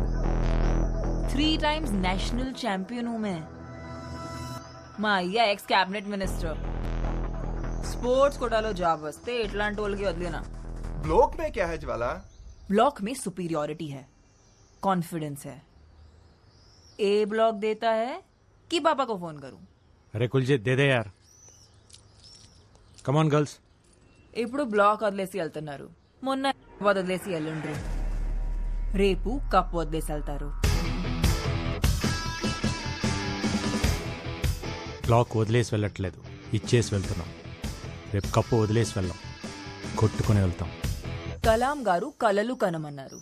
3 टाइम्स नेशनल चैंपियन हूं मैं। మా అయ్య ఎక్స్ క్యాబినెట్ మినిస్టర్. స్పోర్ట్స్ కోటాలో జాబ్ వస్తే ఇట్లాంటి వాళ్ళకి వదిలేనా. ब्लॉक में क्या है ज्वाला? ब्लॉक में सुपीरियोरिटी है, कॉन्फिडेंस है। ए ब्लॉक देता है कि पापा को फोन करूं? अरे कुलजीत दे दे यार। Come on girls. ఇప్పుడు బ్లాక్ వదిలేసి వెళ్తున్నారు, మొన్న వదిలేసి వెళ్ళండ్రు, రేపు కప్ వదిలేసి వెళ్తారు. బ్లాక్ వదిలేసి వెళ్ళట్లేదు, ఇచ్చేసి వెళ్తున్నాం. రేపు కప్పు వదిలేసి వెళ్ళాం, కొట్టుకుని వెళ్తాం. కలాం గారు కలలు కనమన్నారు,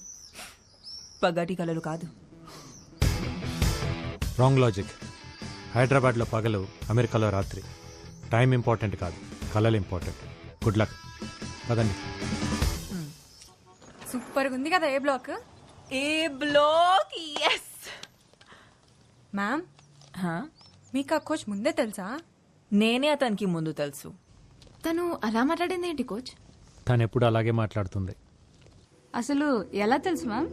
పగటి కలలు కాదు. Wrong logic. హైదరాబాద్లో పగలు, అమెరికాలో రాత్రి. టైం ఇంపార్టెంట్ కాదు, కలలు ఇంపార్టెంట్. Good luck. పదండి. సూపర్ ఉంది కదా ఏ బ్లాక్? ఏ బ్లాక్? ఎస్ మ్యామ్, మీకు ఆ కోచ్ ముందే తెలుసా? నేనే అతనికి ముందు తెలుసు. తను అలా మాట్లాడింది ఏంటి కోచ్? తను ఎప్పుడు అలాగే మాట్లాడుతుంది. అసలు ఎలా తెలుసు మ్యామ్?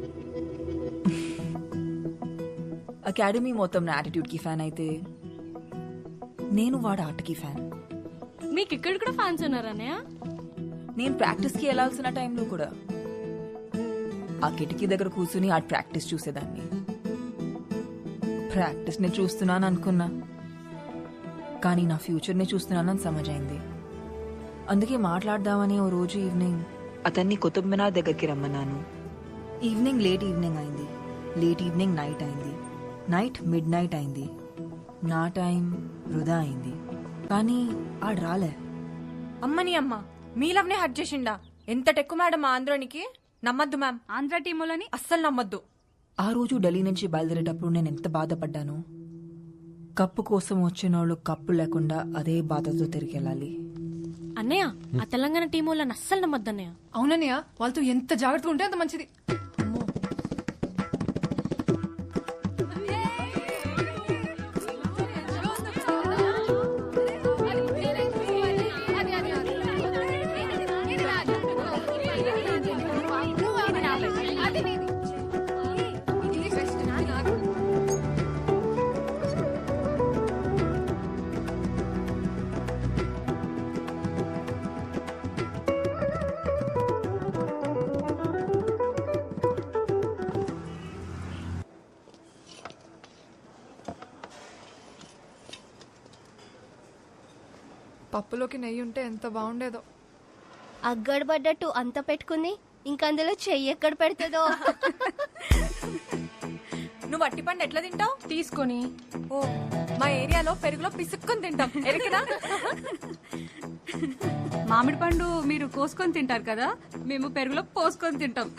అకాడమీ మొత్తం నా యాటిట్యూడ్ కి ఫ్యాన్ అయితే నేను వాడు ఆటకి ఫ్యాన్. మీకు ఇక్కడ కూడా ఫ్యాన్స్ ఉన్నారన్నయ్య? నేను ప్రాక్టీస్ కి వెళ్లాల్సిన టైంలో కూడా ఆ కిటికీ దగ్గర కూర్చుని ఆ ప్రాక్టీస్ చూసేదాన్ని. ప్రాక్టీస్ ని చూస్తున్నాను అనుకున్నా, కానీ నా ఫ్యూచర్ ని చూస్తున్నానని సమజైంది. అందుకే మాట్లాడదామని ఓ రోజు ఈవినింగ్ అతన్ని కుతుబ్ మినార్ దగ్గరికి రమ్మన్నాను. ఈవినింగ్ లేట్ ఈవినింగ్ అయింది, లేట్ ఈవినింగ్ నైట్ అయింది, నైట్ మిడ్ నైట్ అయింది, నా టైం వృధా అయింది. కానీ ఆడు రాలే. అమ్మని అమ్మ, మీ లవ్నే హట్ చేసిండా? ఎంత టెక్కు మేడం ఆంధ్రానికి. నమ్మద్దు మ్యామ్, ఆంధ్ర టీములని అస్సలు నమ్మద్దు. ఆ రోజు ఢిల్లీ నుంచి బయలుదేరేటప్పుడు నేను ఎంత బాధపడ్డాను. కప్పు కోసం వచ్చిన వాళ్ళు కప్పు లేకుండా అదే బాధతో తిరిగి వెళ్ళాలి. అన్నయ్య, ఆ తెలంగాణ టీం వాళ్ళని అస్సలు నమ్మద్దు అన్నయ్య. అవునన్నయ్య, వాళ్ళతో ఎంత జాగ్రత్తగా ఉంటే అంత మంచిది. పప్పులోకి నెయ్యి ఉంటే ఎంత బాగుండేదో. అగ్గడబడ్డట్టు అంత పెట్టుకుంది, ఇంకందులో చెయ్యి ఎక్కడ పెడుతుందో. నువ్వు అట్టి పండు ఎట్లా తింటావు? తీసుకొని. ఓ, మా ఏరియాలో పెరుగులో పిసుక్కొని తింటాం. ఎరికనా? మామిడి పండు మీరు కోసుకొని తింటారు కదా, మేము పెరుగులో పోసుకొని తింటాం.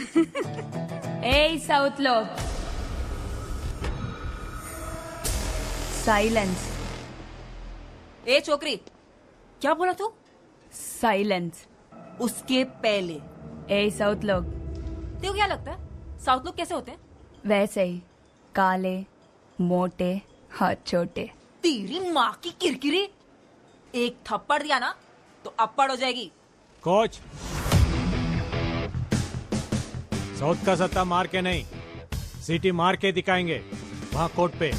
ఏ సౌత్ లో साइलेंस. ए छोकरी, क्या बोला तू? साइलेंस. उसके पहले ए साउथ लोग. तेरे को क्या लगता है साउथ लोग कैसे होते हैं? वैसे ही, काले, मोटे, हाथ छोटे. तेरी माँ की किरकिरी. एक थप्पड़ दिया ना तो अप्पड़ हो जाएगी. कोच, साउथ का सत्ता मार के नहीं, सिटी मार के दिखाएंगे वहां कोर्ट पे.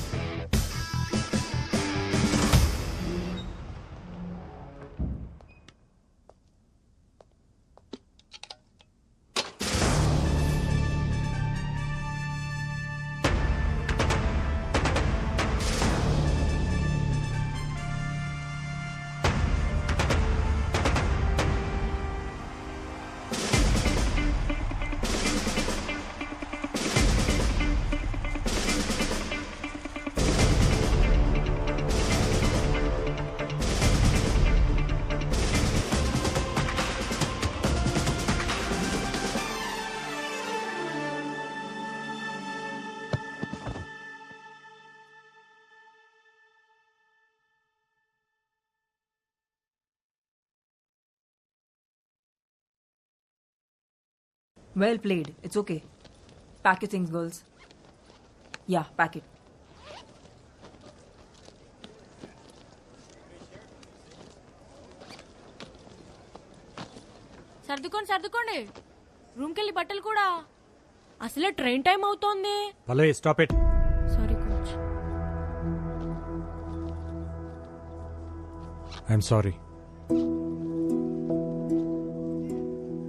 Well played. It's okay. Pack your things, girls. Yeah, pack it. సర్దుకోండి రూమ్కి వెళ్ళి బట్టలు కూడా. అసలే ట్రైన్ టైం అవుతోంది. Pallavi, stop it. Sorry coach. I'm sorry.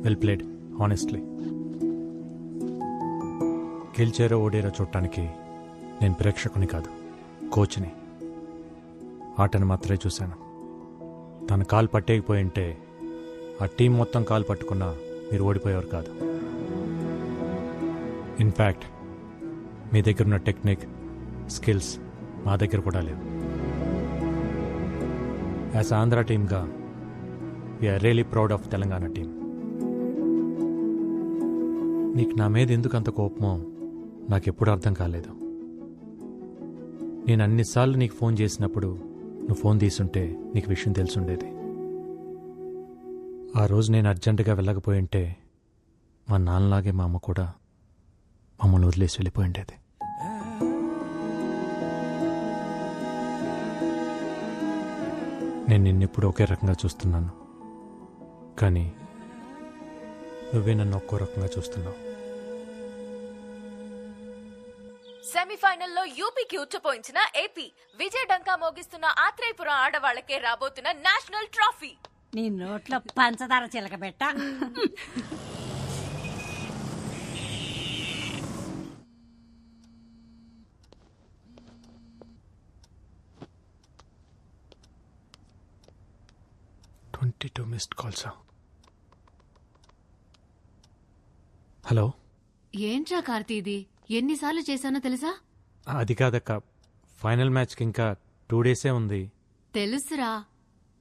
Well played, honestly. గెలిచారో ఓడేరో చూడటానికి నేను ప్రేక్షకుని కాదు, కోచ్ని. ఆటను మాత్రమే చూశాను. తను కాలు పట్టేయకపోయింటే ఆ టీం మొత్తం కాలు పట్టుకున్నా మీరు ఓడిపోయేవారు కాదు. ఇన్ఫ్యాక్ట్ మీ దగ్గర ఉన్న టెక్నిక్, స్కిల్స్ మా దగ్గర కూడా లేవు. యాజ్ ఆంధ్ర టీమ్గా we are really proud of Telangana team. నీకు నా మీద ఎందుకు అంత కోపమో నాకెప్పుడు అర్థం కాలేదు. నేను అన్నిసార్లు నీకు ఫోన్ చేసినప్పుడు నువ్వు ఫోన్ తీసుంటే నీకు విషయం తెలుసుండేది. ఆ రోజు నేను అర్జెంటుగా వెళ్ళకపోయి ఉంటే మా నాన్నలాగే మా అమ్మ కూడా మమ్మల్ని వదిలేసి వెళ్ళిపోయి ఉండేది. నేను నిన్నెప్పుడు ఒకే రకంగా చూస్తున్నాను, కానీ నువ్వే నన్ను ఒక్కో రకంగా చూస్తున్నావు. సెమీఫైనల్లో యూపీకి ఉచ్చపోయించిన ఏపీ, విజయ్ డంకా మోగిస్తున్న ఆత్రేయపురం ఆడవాళ్లకే రాబోతున్న నేషనల్ ట్రోఫీ. నీ నోట్లో పంచదార చిలకబెట్ట. మిస్డ్ కాల్సా? హలో, ఏంట్రా కార్తీ ఇది? ఎన్నిసార్లు చేశానో తెలుసా? అది కాదక్క, ఫైనల్ మ్యాచ్కి ఇంకా 2 డేసే ఉంది. తెలుసురా,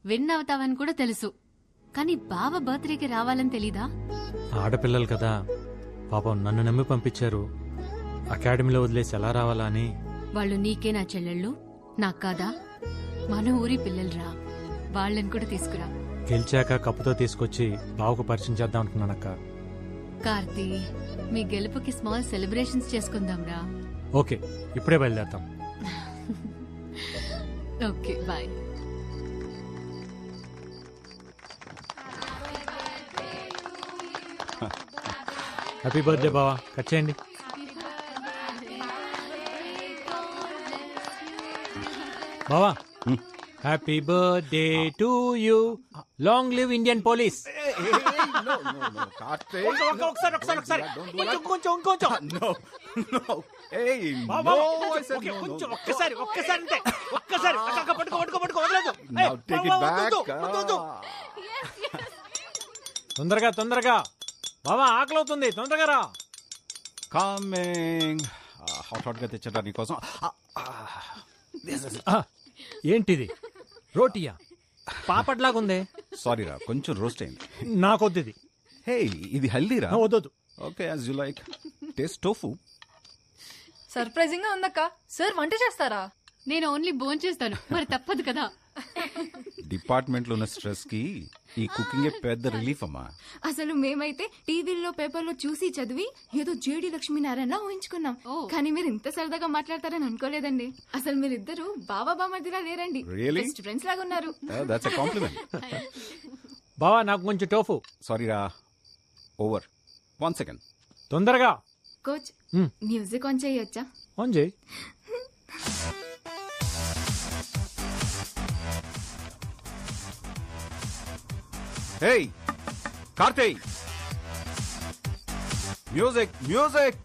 విన్ అవుతావని కూడా తెలుసు, కానీ బావ బర్త్డేకి రావాలని తెలీదా? ఆడపిల్లలు కదా పాపం, నన్ను నమ్మి పంపించారు. అకాడమీలో వదిలేసి ఎలా రావాలా అని. వాళ్ళు నీకే నా చెల్లెళ్ళు, నాకు కాదా? మన ఊరి పిల్లలురా, వాళ్ళని కూడా తీసుకురా. గెలిచాక కప్పుతో తీసుకొచ్చి బావకు పరిచయం చేద్దాం అనుకున్నానక్క. కార్తీ, మీ గెలుపుకి స్మాల్ సెలబ్రేషన్స్ చేసుకుందాంరా. ఓకే, ఇప్పుడే బయలుదేరతాం. Okay, bye. హ్యాపీ బర్త్డే బావా, కట్ చేయండి. బావా, happy birthday to you, long live Indian police. తొందరగా తొందరగా బావా, ఆకలి అవుతుంది, తొందరగా రా. కమింగ్. హాట్ గా తెచ్చరా నీకోసం. ఏంటిది, రోటీయా? పాపట్లాగుంది. సారీ రా, కొంచెం రోస్ట్ అయింది. నాకొద్దు ఇది. హే, ఇది హెల్దీరా. వద్దు. Okay, as you like. Taste tofu. Surprising గా ఉందక్క. సార్ వంట చేస్తారా? నేను ఓన్లీ భోంచేస్తాను, మరి తప్పదు కదా. డిపార్ట్మెంట్ లో ఉన్న స్ట్రెస్ కి ఈ కుకింగ్ పెద్ద రిలీఫ్ అమ్మా. అసలు మేమైతే టీవీలో పేపర్లో చూసి చదివి ఏదో జేడి లక్ష్మీనారాయణ ఊహించుకున్నాం, కానీ మీరు ఇంత సరదాగా మాట్లాడతారని అనుకోలేదండి. అసలు మీరిద్దరు బావా బామర్దిలా లేరండి, Really? బెస్ట్ ఫ్రెండ్స్ లాగా ఉన్నారు. That's a compliment. బావా, నాకు కొంచెం టోఫు. సారీ రా, ఓవర్. 1 సెకండ్. తొందరగా. కోచ్, మ్యూజిక్ ఆన్ చేయొచ్చా? ఆన్ చేయి. హే కార్తీక్, మ్యూజిక్ మ్యూజిక్.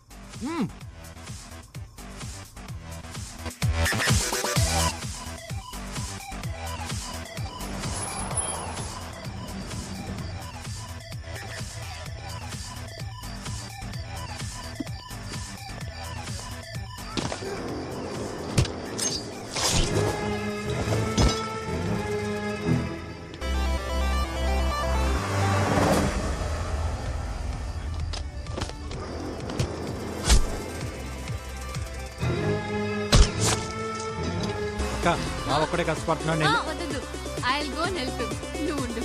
అక్క, బావ ఒక్కడే కష్టపడుతున్నాను నేను. వద్దు, I will go and help him. నువ్వు ఉండు.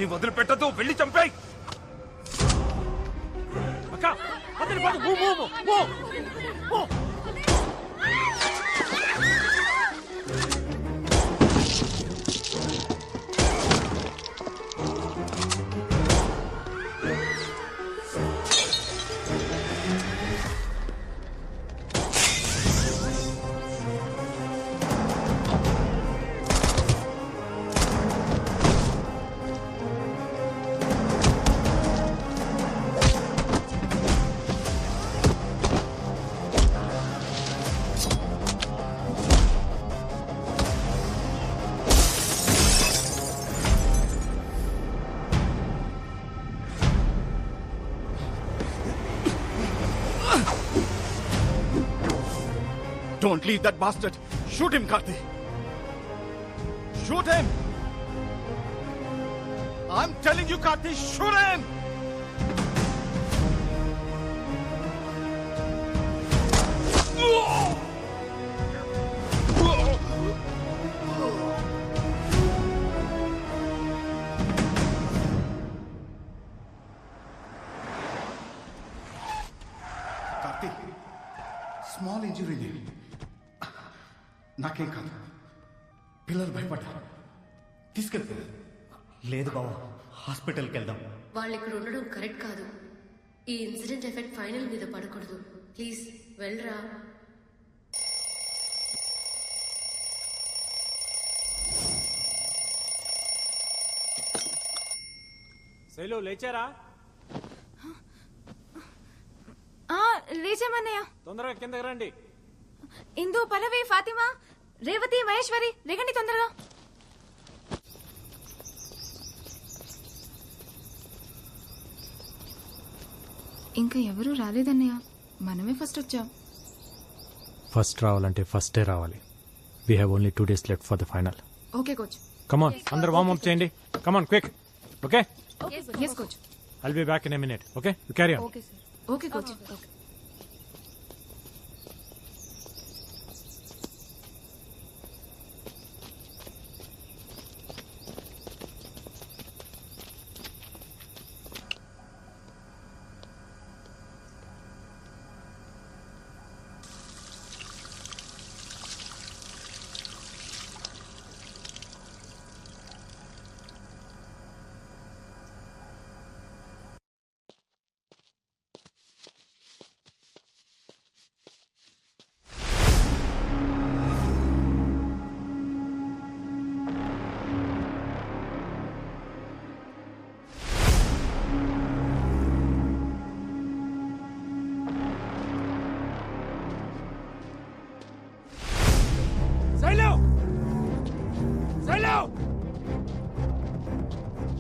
వాడిని వదిలిపెట్టదు, వెళ్ళి చంపేయ్. అక్క అతని పడు, move move move move. Don't leave that bastard. Shoot him, Karthi. Shoot him. I'm telling you, Karthi, shoot him. Karthi, small injury there. నాకేం కాదు, పిల్లలు భయపడ్డారు, తీసుకెళ్తా. లేదు బావా, హాస్పిటల్కి వెళ్దాం. వాళ్ళు ఇక్కడ ఉండడం కరెక్ట్ కాదు. ఈ ఇన్సిడెంట్ ఎఫెక్ట్ ఫైనల్ మీద పడకూడదు. ప్లీజ్ వెళ్ళరా. శైలు లేచారా? లేచామన్నయ్య. తొందరగా కిందకి రండి. ఇందు, పల్లవి, ఫాతిమా, రేవతి, మహేశ్వరి, రేగండి తొందరగా. ఇంకా ఎవరూ రాలేదన్నయ్య, మనమే ఫస్ట్ వచ్చాం. ఫస్ట్ రావాలంటే ఫస్టే రావాలి. We have only 2 days left for the final. Okay coach. Come on, అందరు వార్మ్ అప్ చేయండి. Come on quick. Okay, yes coach. I'll be back in a minute. Okay, you carry on. Okay coach.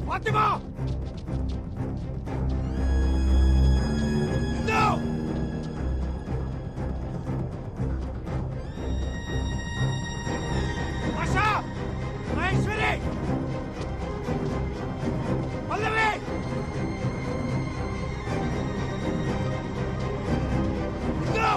Fatima! Indu! Asha! Maheshwari! Pallavi! Indu!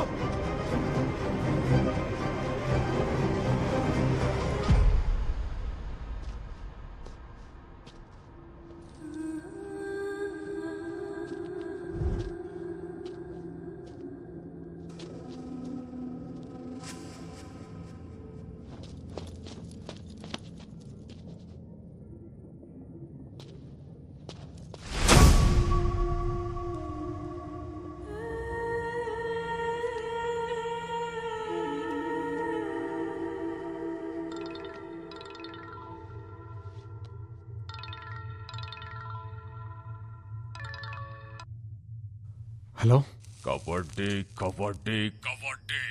Hello, kabaddi kabaddi kabaddi.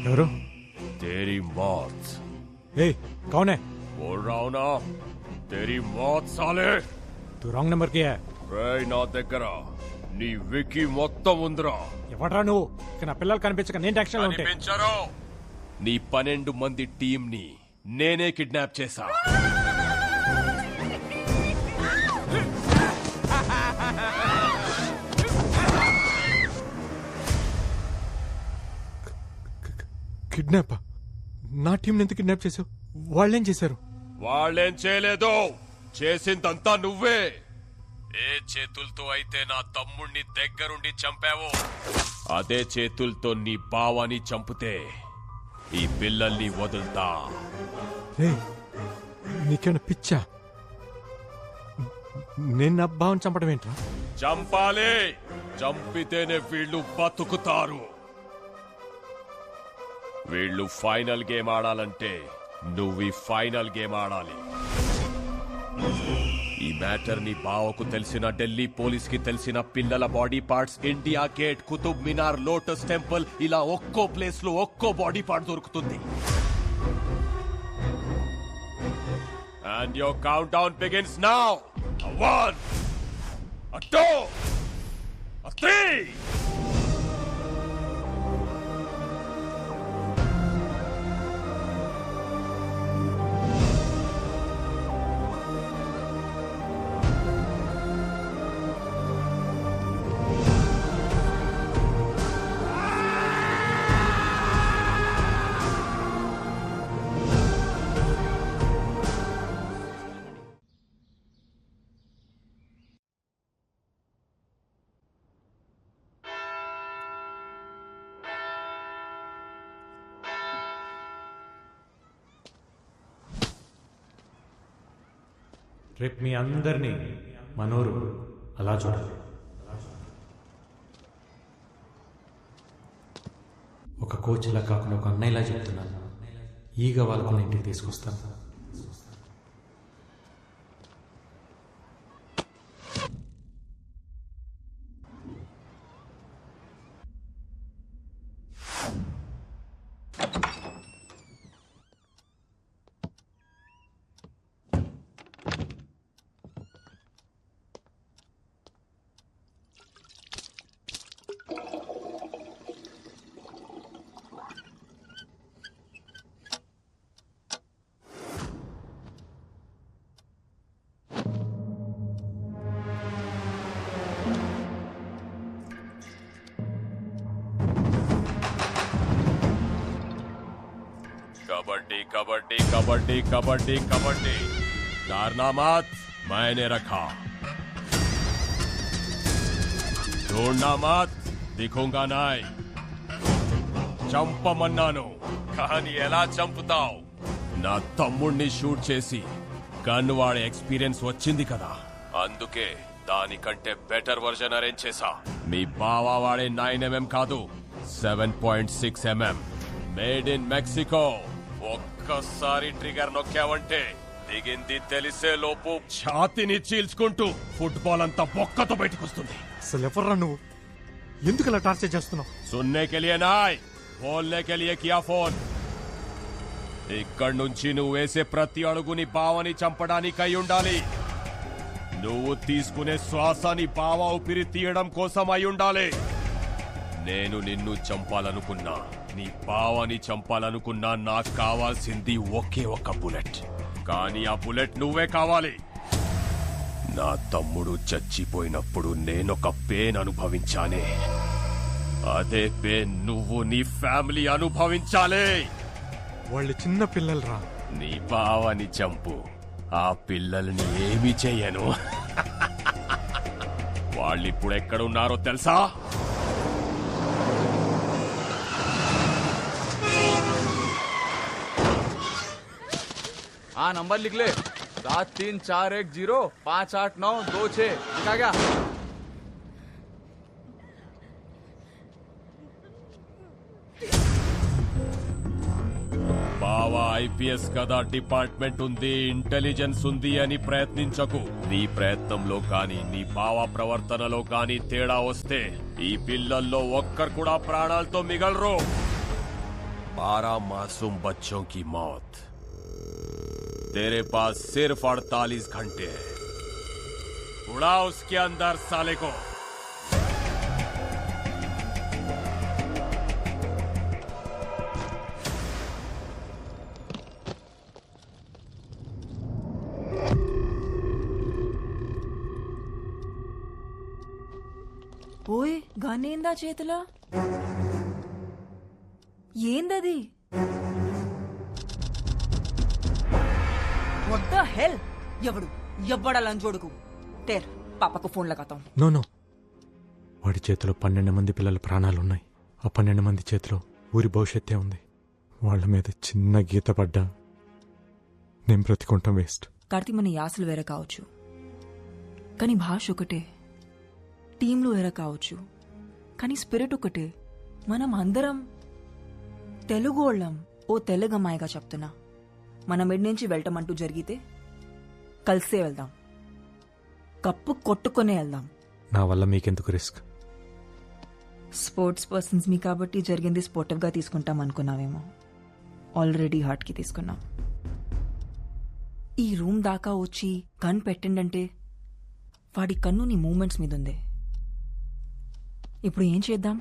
ఎవరు? तेरी मौत. ఏ कौन है? बोल रहा हूं ना, तेरी मौत साले. तू रॉन्ग नंबर की है. రేయ్, నా దగ్గర నీ వికీ మొత్తం ఉందిరా. ఎవడ్రా నువ్వు? ఇక నా పిల్లలు కనిపించక నేను టెన్షన్ లో ఉంటే. కనిపించరు. నీ 12 మంది టీం ని నేనే కిడ్నాప్ చేశా. కిడ్నాప్? నా టీం ఎందుకు కిడ్నాప్ చేసావు? వాళ్ళేం చేశారు? వాళ్ళేం చేయలేదు, చేసిందంతా నువ్వే. ఏ చేతులతో అయితే నా తమ్ముణ్ణి దగ్గరుండి చంపావో అదే చేతులతో నీ బావని చంపితే ఈ పిల్లల్ని వదులుతా. నీకేమైనా పిచ్చా? నేను నా బావని చంపడం ఏంట్రా? చంపాలి. చంపితేనే వీళ్ళు బతుకుతారు. వీళ్ళు ఫైనల్ గేమ్ ఆడాలంటే నువ్వు ఈ ఫైనల్ గేమ్ ఆడాలి. ఈ మ్యాటర్ ని బావకు తెలిసిన, ఢిల్లీ పోలీస్ కి తెలిసిన, పిల్లల body parts India gate, Qutub Minar, lotus temple ఇలా ఒక్కో ప్లేస్ లో ఒక్కో బాడీ పార్ట్ దొరుకుతుంది. And your countdown begins now. A 1, a 2, a 3. రేపు మీ అందరినీ మనోరు అలా చూడాలి. ఒక కోచ్లా కాకుండా ఒక అన్నయ్యలా చెప్తున్నాను. ఈగ వాళ్ళకు ఇంటికి తీసుకొస్తాను. कबड्डी कबड्डी कबड्डी कबड्डी कबड्डी कारनामात मैंने रखा, ढूंढना मत, दिखूंगा नहीं. చంపమన్నాను కానీ ఎలా చంపుతావు? నా తమ్ముణ్ణి షూట్ చేసి గన్ వాడే ఎక్స్పీరియన్స్ వచ్చింది కదా, అందుకే దానికంటే బెటర్ వర్జన్ అరేంజ్ చేశా. మీ బావా వాడే 9mm కాదు, 7.6mm మేడ్ ఇన్ మెక్సికో. ఒక్కసారి ట్రిగర్ నొక్కావంటే దిగింది తెలిసే లోపు ఛాతిని చీల్చుకుంటూ ఫుట్బాల్ అంతా బొక్కతో బయటకు వస్తుంది. అసలు ఎవర్రా నువ్వు? ఎందుకు అలా టార్చర్ చేస్తున్నావు? సున్నే కే లియే నాయ్, బోల్నే కే లియే కియా ఫోన్. ఇక్కడి నుంచి నువ్వు వేసే ప్రతి అడుగుని బావని చంపడానికి అయి ఉండాలి. నువ్వు తీసుకునే శ్వాసని బావ ఊపిరి తీయడం కోసం అయి ఉండాలి. నేను నిన్ను చంపాలనుకున్నా, నీ బావని చంపాలనుకున్నా, నాకు కావాల్సింది ఒకే ఒక బుల్లెట్. కానీ ఆ బుల్లెట్ నువ్వే కావాలి. నా తమ్ముడు చచ్చిపోయినప్పుడు నేనొక పెయిన్ అనుభవించానే, అదే పెయిన్ నువ్వు నీ ఫ్యామిలీ అనుభవించాలి. వాళ్ళు చిన్న పిల్లలు రా. నీ బావని చంపు, ఆ పిల్లల్ని ఏమి చెయ్యను. వాళ్ళిప్పుడు ఎక్కడున్నారో తెలుసా? हाँ नंबर लिख ले, 7341058926. लिखा क्या? బావా ఐపీఎస్ కదా, డిపార్ట్మెంట్ ఉంది, ఇంటెలిజెన్స్ ఉంది అని ప్రయత్నించకు. నీ ప్రయత్నంలో కానీ నీ బావా ప్రవర్తనలో కానీ తేడా వస్తే ఈ పిల్లల్లో ఒక్కరు కూడా ప్రాణాలతో మిగలరు. 12 मासूम बच्चों की मौत, तेरे पास सिर्फ 48 घंटे है. उड़ा उसके अंदर साले को. ఓయ్ గనేందా చేతిలో? ఏందది? What the hell? ఎవడు ये बड़ा लंचोड़ को तेर पापा को फोन लगाता हूँ. నో నో వాడి చేతిలో 12 మంది పిల్లల ప్రాణాలున్నాయి. ఆ 12 మంది చేతిలో ఊరి భవిష్యత్తే ఉంది. వాళ్ళ మీద చిన్న గీత పడ్డా నేను బ్రతికుంటాం వేస్ట్. కార్తీ మన యాసలు వేరే కావచ్చు, కానీ భాష ఒకటే. టీంలు వేరే కావచ్చు, కానీ స్పిరిట్ ఒకటే. మనం అందరం తెలుగు వాళ్ళం. ఓ తెలుగు అమ్మాయిగా చెప్తున్నా, మన మిడ్ నుంచి వెళ్ళటమంటూ జరిగితే కలిసే వెళ్దాం, కప్పు కొట్టుకునే వెళ్దాం. నా వల్ల మీకెందుకు రిస్క్? స్పోర్ట్స్ పర్సన్స్ మీ కాబట్టి జరిగింది స్పోర్టివ్గా తీసుకుంటాం అనుకున్నావేమో. ఆల్రెడీ హార్ట్కి తీసుకున్నాం. ఈ రూమ్ దాకా వచ్చి కన్ను పెట్టిండంటే వాడి కన్ను నీ మూమెంట్స్ మీద ఉంది. ఇప్పుడు ఏం చేద్దాం?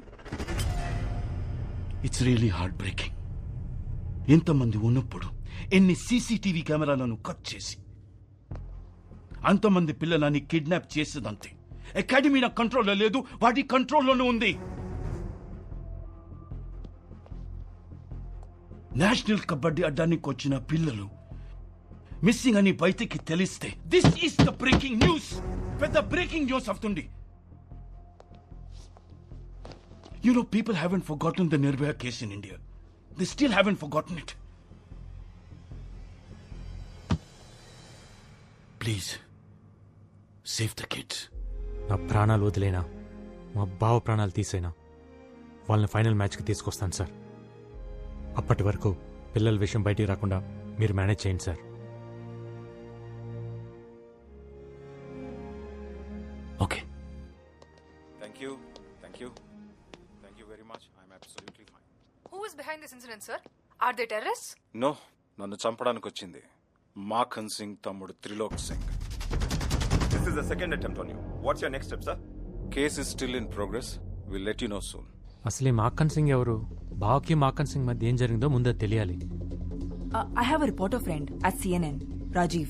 It's really heart breaking. ఎంతమంది ఉన్నప్పుడు ఎన్ని సీసీటీవీ కెమెరాలను కట్ చేసి అంతమంది పిల్లలని కిడ్నాప్ చేసేదంతే. అకాడమీ నా కంట్రోల్లో లేదు, వాడి కంట్రోల్లోనే ఉంది. నేషనల్ కబడ్డీ అడ్డానికి వచ్చిన పిల్లలు మిస్సింగ్ అని బయటికి తెలిస్తే this is the breaking news. పెద్ద బ్రేకింగ్ న్యూస్ అవుతుంది. You know, people haven't forgotten the Nirbhaya case in India. They still haven't forgotten it. Please, save the kids. నా ప్రాణాలు వదిలేనా, మా బావ ప్రాణాలు తీసేనా వాళ్ళని ఫైనల్ మ్యాచ్కి తీసుకొస్తాను సార్. అప్పటి వరకు పిల్లల విషయం బయటికి రాకుండా మీరు మేనేజ్ చేయండి sir. Okay. Thank you, thank you, thank you very much. I'm absolutely fine. Who is behind this incident, sir? Are they terrorists? No, నన్ను చంపడానికి వచ్చింది మాఖన్ సింగ్ తమ్ముడు Trilok Singh. This is the second attempt on you. What's your next step, sir? Case is still in progress. Will let you know soon. అసలు ఈ మాక్కన్ సింగ్ ఎవరు? బావకి మాక్కన్ సింగ్ మధ్య ఏం జరిగిందో ముందే తెలియాలి. I have a reporter friend at CNN, Rajiv.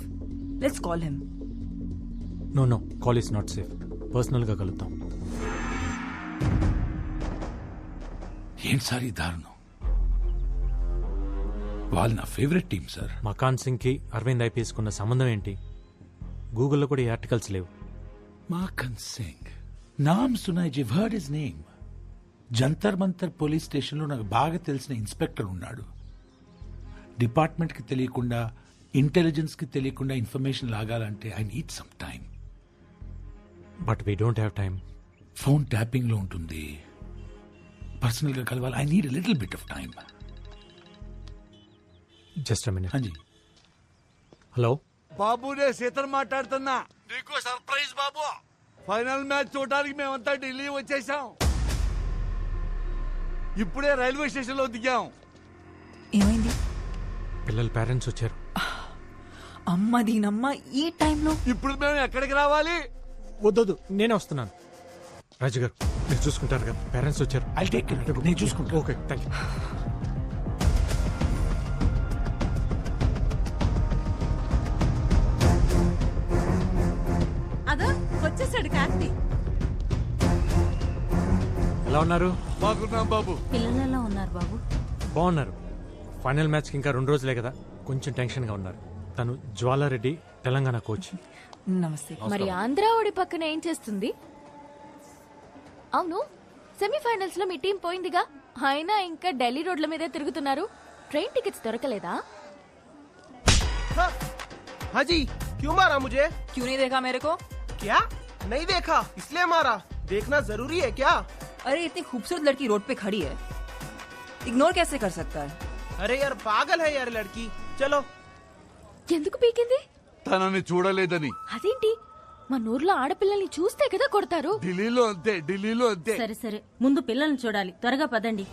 Let's call him. No no, call is not safe. పర్సనల్గా కలుద్దాం. ఏంటి సార్ ఈ దారుణం? వాళ్ళు నా favourite team sir. Makhan Singh కి అరవింద్ ఐపీఎస్ కున్న సంబంధం ఏంటి? గూగుల్లో కూడా ఈ ఆర్టికల్స్ లేవు. మాఖన్ సింగ్ నామ్ సునాయ్ జివ్ heard his name. Jantar Mantar police స్టేషన్లో నాకు బాగా తెలిసిన ఇన్స్పెక్టర్ ఉన్నాడు. డిపార్ట్మెంట్కి తెలియకుండా, ఇంటెలిజెన్స్కి తెలియకుండా ఇన్ఫర్మేషన్ లాగాలంటే I need some time. But we don't have time. Phone ట్యాపింగ్లో ఉంటుంది. పర్సనల్గా కలవాలి. I need little bit of time. Just a minute. హాంజీ. హలో బాబునే సీతను మాట్లాడుతున్నా. నీకు సర్ప్రైజ్ బాబు. ఫైనల్ మ్యాచ్ చూడడానికి మేమంతా ఢిల్లీ వచ్చేసాం. ఇప్పుడే రైల్వే స్టేషన్ లో దిగాం. ఏమైంది? పిల్లల పేరెంట్స్ వచ్చారు. అమ్మ దీనమ్మ ఈ టైంలో. ఇప్పుడు మేము ఎక్కడికి రావాలి? వద్దొద్దు, నేనే వస్తున్నాను. రాజు గారు మీరు చూసుకుంటారు కదా, పేరెంట్స్ వచ్చారు. I take care. నేను చూసుకుంటా. Okay, thank you. అదో వచ్చేసాడు కార్తీ. ఎలా ఉన్నారు? బాగున్నాం బాబు. పిల్లలు ఎలా ఉన్నారు బాబు? బాగున్నారు. ఫైనల్ మ్యాచ్కి ఇంకా 2 రోజులే కదా, కొంచెం టెన్షన్గా ఉన్నారు. తను జ్వాలారెడ్డి, తెలంగాణ కోచ్. నమస్తే. మరి ఆంధ్రావుడి పక్కన ఏం చేస్తుంది? అవును, సెమీఫైనల్స్ లో మీ టీం పోయిందిగా, అయినా ఇంకా ఢిల్లీ రోడ్ల మీదే తిరుగుతున్నారు. ట్రైన్ టికెట్స్ దొరకలేదా? हाँ जी, क्यों मारा मुझे? क्यों नहीं देखा मेरे को? क्या नहीं देखा इसलिए मारा? देखना जरूरी है क्या? अरे इतनी खूबसूरत लड़की रोड पे खड़ी है, इग्नोर कैसे कर सकता है? अरे यार पागल है यार लड़की. चलो. ఎందుకు పీకింది? తనని చూడలేదని. అదేంటి, మన ఊర్లో ఆడపిల్లల్ని చూస్తే కదా కొడతారు. ఢిల్లీలో అంతే, ఢిల్లీలో అంతే. సరే సరే, ముందు పిల్లల్ని చూడాలి. త్వరగా పదండి.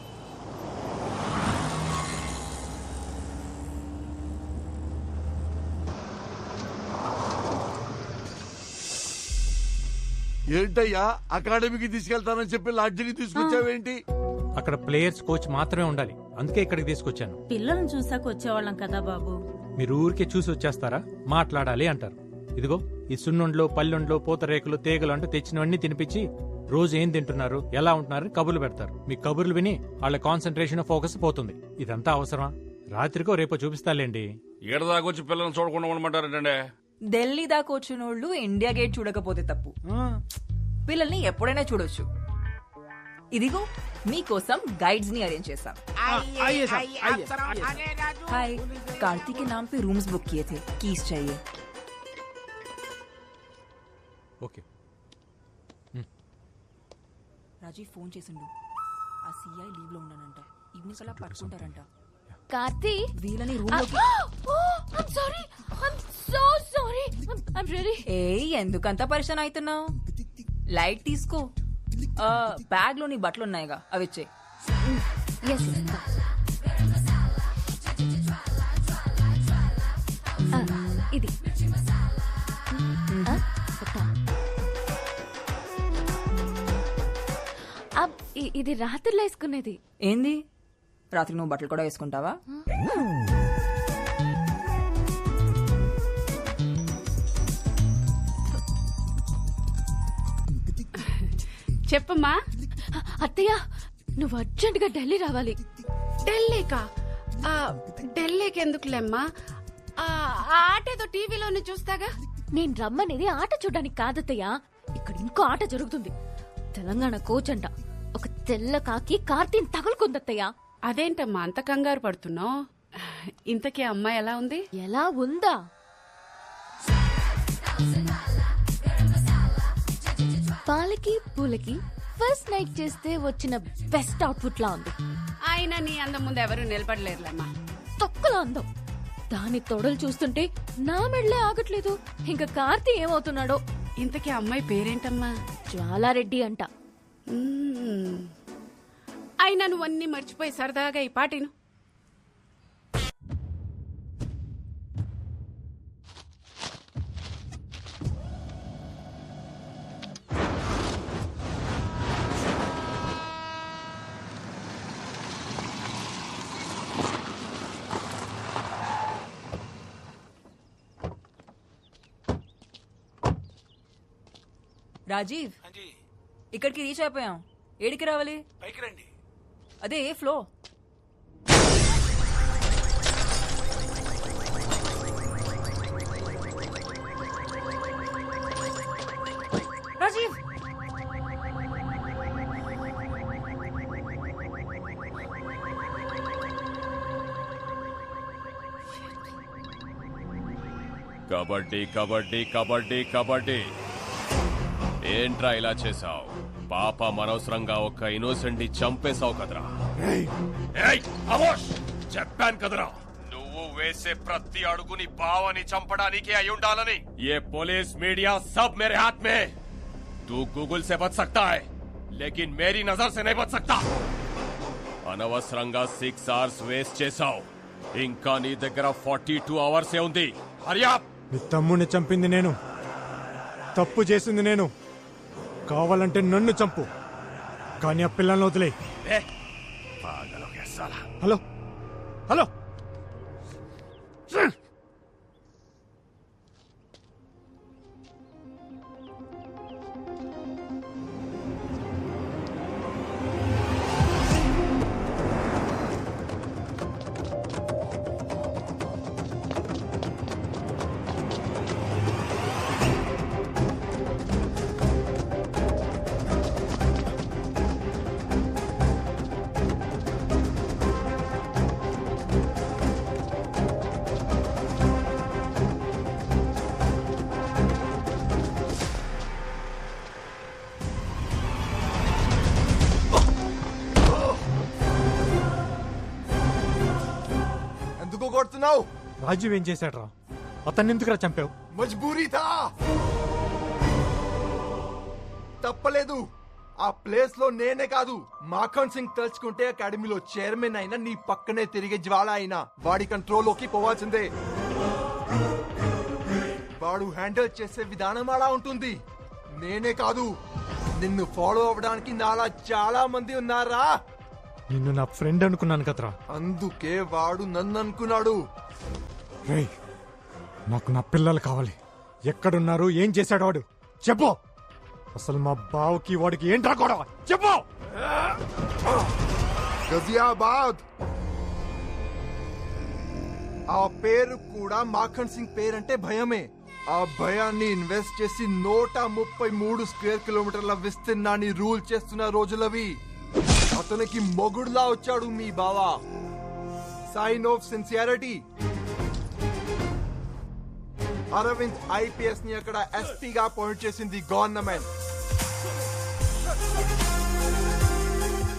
ఏంటయ్యా అకాడమీకి తీసుకెళ్తానని చెప్పి లాడ్జికి తీసుకొచ్చావేంటి? అక్కడ ప్లేయర్స్ కోచ్ మాత్రమే ఉండాలి, అందుకే ఇక్కడికి తీసుకొచ్చాను. పిల్లల్ని చూసాక వచ్చేవాళ్ళం కదా బాబు. మీరు ఊరికే చూసి వచ్చేస్తారా? మాట్లాడాలి అంటారు. ఇదిగో ఈ సున్నుండ్లు, పల్లెండ్లు, పూతరేకులు, తీగలు అంటూ తెచ్చినవన్నీ తినిపించి రోజు ఏం తింటున్నారు, ఎలా ఉంటున్నారు కబుర్లు పెడతారు. మీ కబుర్లు విని వాళ్ళ కాన్సన్ట్రేషన్, ఫోకస్ పోతుంది. ఇదంతా అవసరమా? రాత్రికో రేపో చూపిస్తాలేండి. ఏడదాకొచ్చి పిల్లల్ని చూడకుండా ఉండమంటారంటే ఢిల్లీ దాకా వచ్చిన వాళ్ళు ఇండియా గేట్ చూడకపోతే తప్పు. పిల్లల్ని ఎప్పుడైనా చూడొచ్చు. ఇదిగో మీకోసం గైడ్స్ ని अरेंज చేశాం. हाय, कार्तिक के नाम पे रूम्स बुक किए थे, कीज चाहिए. ఓకే. రాజీవ్ ఫోన్ చేసిండు. ఆ సిఐ లీవ్ లో ఉన్నానంట. ఈవినింగ్ కల్లా పట్టుకుంటారంట. కార్తీ వీళ్ళని రూమ్ లోకి ఏ ఎందుకంత పరిశాన్ అవుతున్నావు? లైట్ తీసుకో. బ్యాగ్ లో నీ బట్టలు ఉన్నాయిగా, అవి ఇచ్చే. ఇది ఇది రాత్రిలో వేసుకునేది. ఏంది, రాత్రి నువ్వు బట్టలు కూడా వేసుకుంటావా? చెప్పమ్మా. అత్తయ్య, నువ్వు అర్జెంట్ గా ఢిల్లీ రావాలి. ఢిల్లీకా? ఢిల్లీకి ఎందుకులేమ్మా, ఆట ఏదో టీవీలోనే చూస్తాగా. నేను రమ్మనేది ఆట చూడడానికి కాదత్తయ్య, ఇక్కడ ఇంకో ఆట జరుగుతుంది. తెలంగాణ కోచ్ అంట. ఒక తెల్ల కాకి కార్తీని తగులుకుందత్తయ్య. అదేంటమ్మా అంత కంగారు పడుతున్నావు? ఇంతకీ అమ్మాయి ఎలా ఉంది? ఎలా ఉందా? పాలకి పూలకి ఫస్ట్ నైట్ చేస్తే వచ్చిన బెస్ట్ అవుట్పుట్ లా ఉంది. ఆయన నీ అందం ముందు ఎవరు నిలబడలేరులేమ్మా. తొక్కలో అందం. దాని తొడలు చూస్తుంటే నా మెడలే ఆగట్లేదు. ఇంకా కార్తీ ఏమవుతున్నాడో. ఇంతకీ అమ్మాయి పేరేంటమ్మా? జ్వాలారెడ్డి అంట. అయినా నువ్వన్నీ మర్చిపోయి సరదాగా ఈ పాటిను. రాజీవ్, ఇక్కడికి రీచ్ అయిపోయాం. ఏడికి రావాలి? పైకి రండి. అదే ఏ ఫ్లో? రాజీవ్, కబడ్డీ కబడ్డీ కబడ్డీ కబడ్డీ. ఏంట్రా ఇలా చేసావు? పాప అనవసరంగా ఒక ఇన్నోసెంట్ ని చంపేశావు కదరా. చెప్పాను కదరా, నువ్వు వేసే ప్రతి అడుగుని బావని చంపడానికి అయి ఉండాలని. ये पुलिस मीडिया सब मेरे हाथ में. तू गूगल से बच सकता है, लेकिन मेरी नजर से नहीं बच सकता. అనవసరంగా 6 hours వేస్ట్ చేశావు. ఇంకా నీ దగ్గర 42 hours ఉంది. హరియా. నీ తమ్ముడిని చంపింది నేను, తప్పు చేసింది నేను. కావాలంటే నన్ను చంపు, కానీ ఆ పిల్లల్ని వదిలే. హలో హలో, కొడుతున్నావు? రాజీవ్ ఏం చేశాడ్రా? అతన్ని ఎందుకురా చంపావు? మజ్బూరీ థా. తప్పలేదు. ఆ ప్లేస్ లో నేనే కాదు, మాఖన్ సింగ్ తలుచుకుంటే అకాడమీలో చైర్మన్ అయినా నీ పక్కనే తిరిగే జ్వాల అయినా వాడి కంట్రోల్లోకి పోవాల్సిందే. వాడు హ్యాండిల్ చేసే విధానం అలా ఉంటుంది. నేనే కాదు, నిన్ను ఫాలో అవ్వడానికి నాలా చాలా మంది ఉన్నారా. నిన్ను నా ఫ్రెండ్ అనుకున్నాను కదరా. అందుకే వాడు నన్ను అనుకున్నాడు. రేయ్, నాకు నా పిల్లలు కావాలి. ఎక్కడున్నారు? ఏం చేశాడు వాడు? చెప్పు. అసలు మా బావకి వాడికి ఏంట్రా గొడవ? చెప్పు. గజియాబాద్. ఆ పేరు కూడా మాఖన్ సింగ్ పేరంటే భయమే. ఆ భయాన్ని ఇన్వెస్ట్ చేసి 133 స్క్వేర్ కిలోమీటర్ల విస్తీర్ణాన్ని రూల్ చేస్తున్న రోజులవి. అతనికి మొగుడులా వచ్చాడు మీ బావా. Sign of sincerity. Arvind IPS ని అక్కడ ఎస్పీగా అపాయింట్ చేసింది government.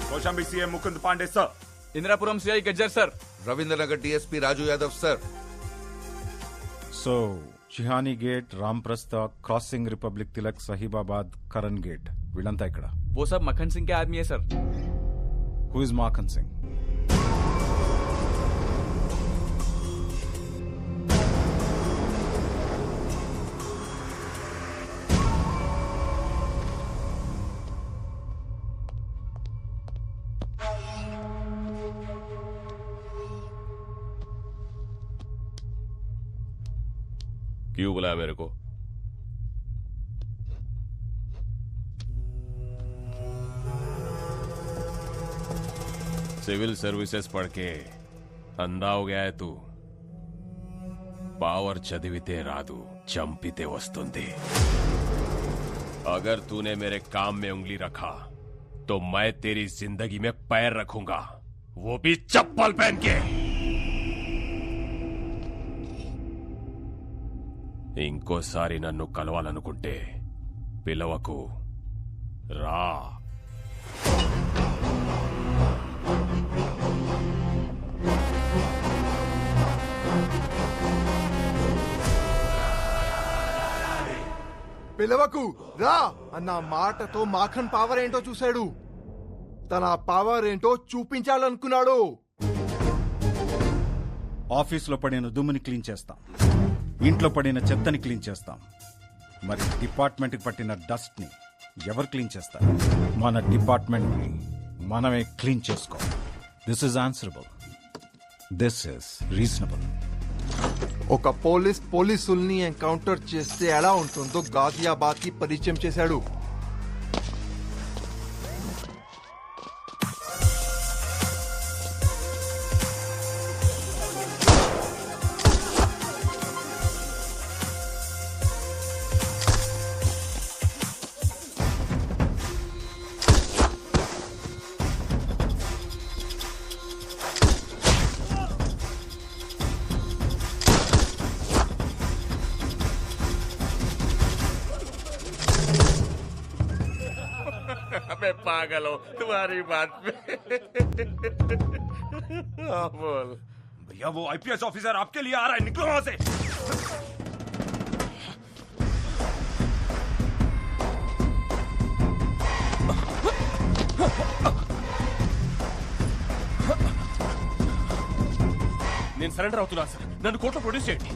Kaushambi CM Mukund Pandey sir. Indirapuram CI Gajjar sir. Ravindranagar DSP Raju Yadav sir. So చిహానీ gate, Ramprastha, crossing, republic Tilak, Sahibabad, Karan gate వీళ్ళంతా ఇక్కడ. वो सब मक्खन सिंह के आदमी है sir. Who is Makhan Singh? क्यों बुलाया मेरे को? सिविल सर्विसेज पढ़ के अंधा हो गया है तू. पावर चदिविते रादू चंपिते वस्तुंदी. अगर तूने मेरे काम में उंगली रखा तो मैं तेरी जिंदगी में पैर रखूंगा, वो भी चप्पल पहन के. ఇంకోసారి నన్ను కలవాలనుకుంటే పిలవకు, రా. పిలవకు రా అన్న మాటతో మాఖన్ పవర్ ఏంటో చూశాడు. తన పవర్ ఏంటో చూపించాలనుకున్నాడు. ఆఫీస్లో పడిన దుమ్ముని క్లీన్ చేస్తాం, ఇంట్లో పడిన చెత్తని క్లీన్ చేస్తాం. మరి డిపార్ట్మెంట్కి పట్టిన డస్ట్ని ఎవరు క్లీన్ చేస్తారు? మన డిపార్ట్మెంట్ని మనమే క్లీన్ చేసుకోవాలి. This is answerable. This is reasonable. ఒక పోలీసుల్ని ఎన్కౌంటర్ చేస్తే ఎలా ఉంటుందో గాజియాబాద్ కి పరిచయం చేశాడు. मैं पागल हूँ तुम्हारी बात पे. बोल. भैया वो आईपीएस ऑफिसर आपके लिए आ रहा है, निकलो वहां से. నేను సరెండర్ అవుతున్నా సార్, నన్ను కోర్టులో ప్రొడ్యూస్ చేయండి.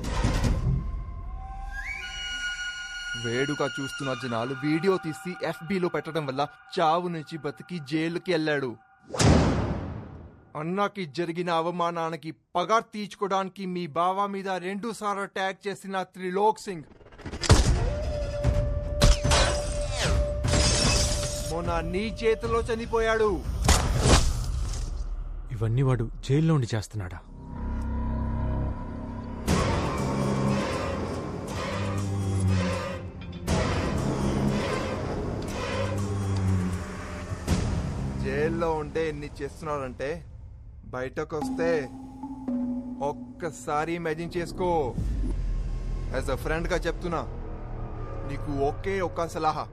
వేడుక చూస్తున్న జనాలు వీడియో తీసి ఎఫ్బీలో పెట్టడం వల్ల చావు నుంచి బతికి జైలుకి వెళ్ళాడు. అన్నకి జరిగిన అవమానానికి పగ తీర్చుకోవడానికి మీ బావ మీద 2 సార్లు అటాక్ చేసిన త్రిలోక్ సింగ్ మొన్న నీ చేతిలో చనిపోయాడు. ఇవన్నీ వాడు జైల్లో ఉండి చేస్తున్నాడా? జైల్లో ఉండే ఎన్ని చేస్తున్నాడంటే బయటకు వస్తే ఒక్కసారి ఇమాజిన్ చేసుకో. యాజ్ అ ఫ్రెండ్ గా చెప్తున్నా, నీకు ఒకే ఒక్క సలహా,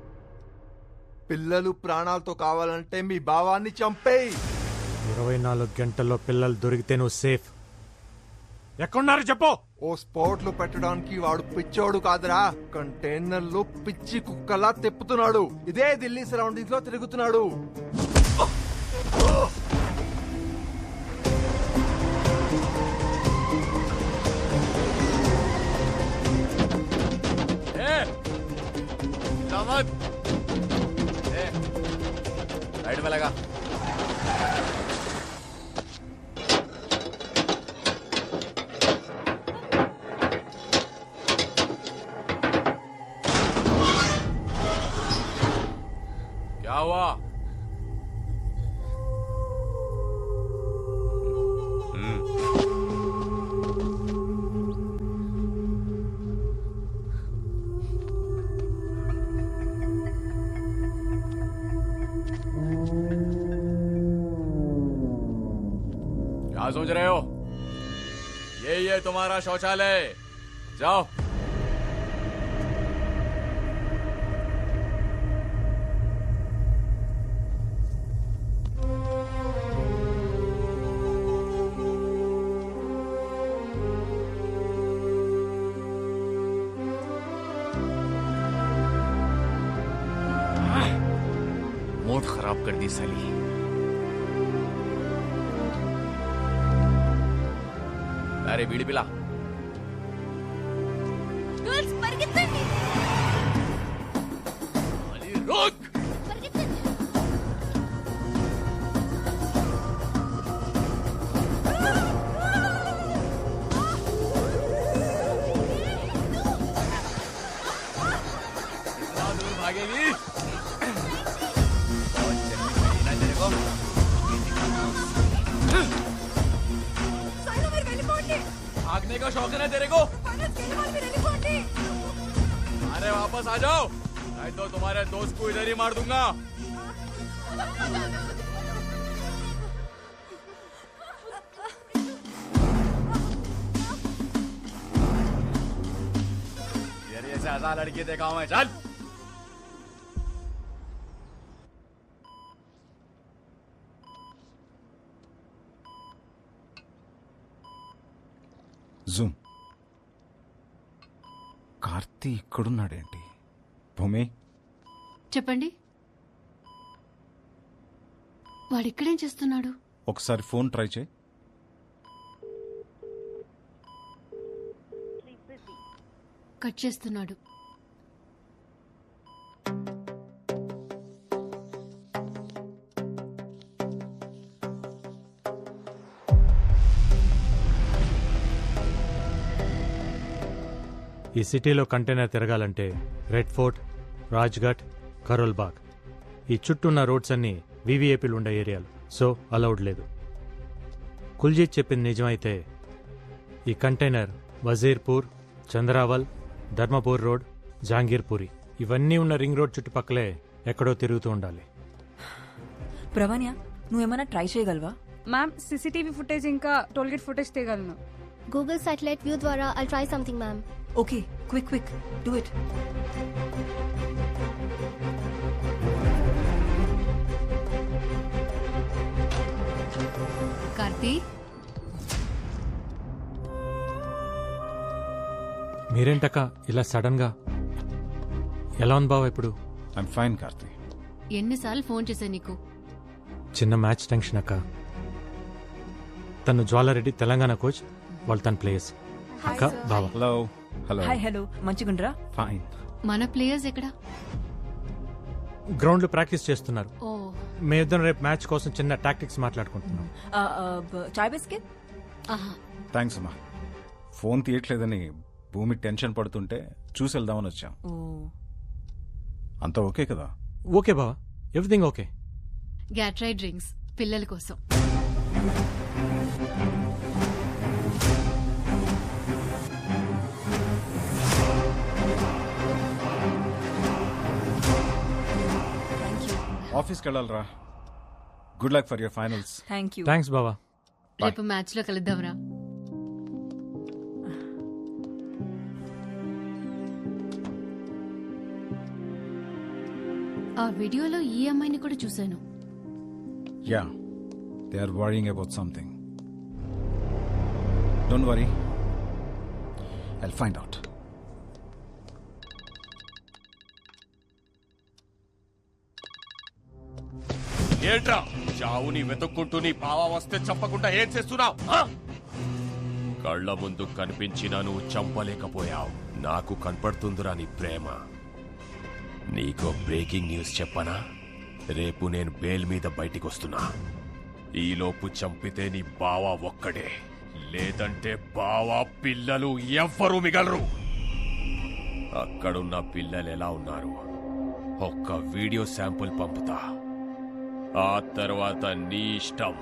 పిల్లలు ప్రాణాలతో కావాలంటే మీ భావాన్ని చంపేయి. 24 గంటల్లో పిల్లలు దొరికితే నువ్వు సేఫ్. ఎక్కడున్నారు చెప్పు. ఓ స్పాట్ లో పెట్టడానికి వాడు పిచ్చోడు కాదురా, కంటైనర్లు పిచ్చి కుక్కలా తిప్పుతున్నాడు. ఇదే ఢిల్లీ సరౌండింగ్స్ లో తిరుగుతున్నాడు. राइट में लगा. क्या हुआ? क्या सोच रहे हो? यही है तुम्हारा शौचालय, जाओ। मूड खराब कर दी साली। अरे बीड़ी पिला। रुक। कितना दूर भागेगी? भागने का शौक है ना तेरे को? अरे वापस आ जाओ, नहीं तो तुम्हारे दोस्त को इधर ही मार दूंगा। ये से आजा लड़की देखा हूं मैं, चल। జూమ్. కార్తీ ఇక్కడున్నాడేంటి? భూమి, చెప్పండి. వాడు ఇక్కడేం చేస్తున్నాడు? ఒకసారి ఫోన్ ట్రై చేయి. కట్ చేస్తున్నాడు. ఈ సిటీలో కంటైనర్ తిరగాలంటే రెడ్ ఫోర్ట్, రాజ్ఘాట్, కరోల్ బాగ్ ఈ చుట్టూ ఉన్న రోడ్స్ అన్నీ వీవీఐపీలు ఉండే ఏరియాలు, సో అలౌడ్ లేదు. కుల్జీత్ చెప్పింది నిజమైతే ఈ కంటైనర్ వజీర్పూర్, చంద్రావల్, ధర్మపూర్ రోడ్, జహాంగీర్పూరి ఇవన్నీ ఉన్న రింగ్ రోడ్ చుట్టుపక్కలే ఎక్కడో తిరుగుతూ ఉండాలి. ప్రవణ్య, నువ్వేమైనా ట్రై చేయగలవా? మ్యామ్, సీసీటీవీ ఫుటేజ్ ఇంకా టోల్గేట్ ఫుటేజ్ తీయగలను. గూగుల్ సాటిలైట్ వ్యూ ద్వారా I'll try something ma'am. Okay, quick do it. Karthi, మీరేంటక్క ఇలా సడన్ గా? ఎలా ఉంది బావ ఇప్పుడు? I'm fine Karthi. ఎన్నిసార్లు ఫోన్ చేశా నీకు? చిన్న మ్యాచ్ టెన్షన్ అక్క. తను జ్వాలారెడ్డి తెలంగాణ కోచ్, వాళ్ళు తన ప్లేయర్స్. అక్క బావ. హలో. హలో. హాయ్. హలో, మంచిగుండ్రా? ఫైన్. మన ప్లేయర్స్ ఎక్కడ? గ్రౌండ్ లో ప్రాక్టీస్ చేస్తున్నారు. ఓ, మేమిద్దరం రేపు మ్యాచ్ కోసం చిన్న టాక్టిక్స్ మాట్లాడుకుంటున్నాం. చాయ్ బిస్కెట్? థ్యాంక్స్ అమ్మా. ఫోన్ తీయట్లేదని భూమి టెన్షన్ పడుతుంటే చూసి వెళ్దామని వచ్చాం. అంతా ఓకే కదా? ఓకే బావా, ఎవ్రీథింగ్ ఓకే. గ్యాట్రై డ్రింక్స్ పిల్లల కోసం. ఆఫీస్కి వెళ్ళాలరా. Good luck for your finals. Thanks బావా. రేపు మ్యాచ్ లో కలుద్దాంరా. ఆ వీడియోలో ఈ అమ్మాయిని కూడా చూశాను. Yeah, they are worrying about something. Don't worry, I'll find out. ఏంట్రా చావుని వెతుక్కుంటూ నీ బావ వస్తే చంపకుండా ఏం చేస్తున్నావు? కళ్ళ ముందు కనిపించినా నువ్వు చంపలేకపోయావు. నాకు కనపడుతుందిరా నీ ప్రేమ. నీకో బ్రేకింగ్ న్యూస్ చెప్పనా? రేపు నేను బెయిల్ మీద బయటికి వస్తున్నా. ఈలోపు చంపితే నీ బావ ఒక్కడే, లేదంటే బావ పిల్లలు ఎవ్వరూ మిగలరు. అక్కడున్న పిల్లలు ఎలా ఉన్నారు ఒక్క వీడియో శాంపుల్ పంపుతా, ఆ తర్వాత నీ ఇష్టం.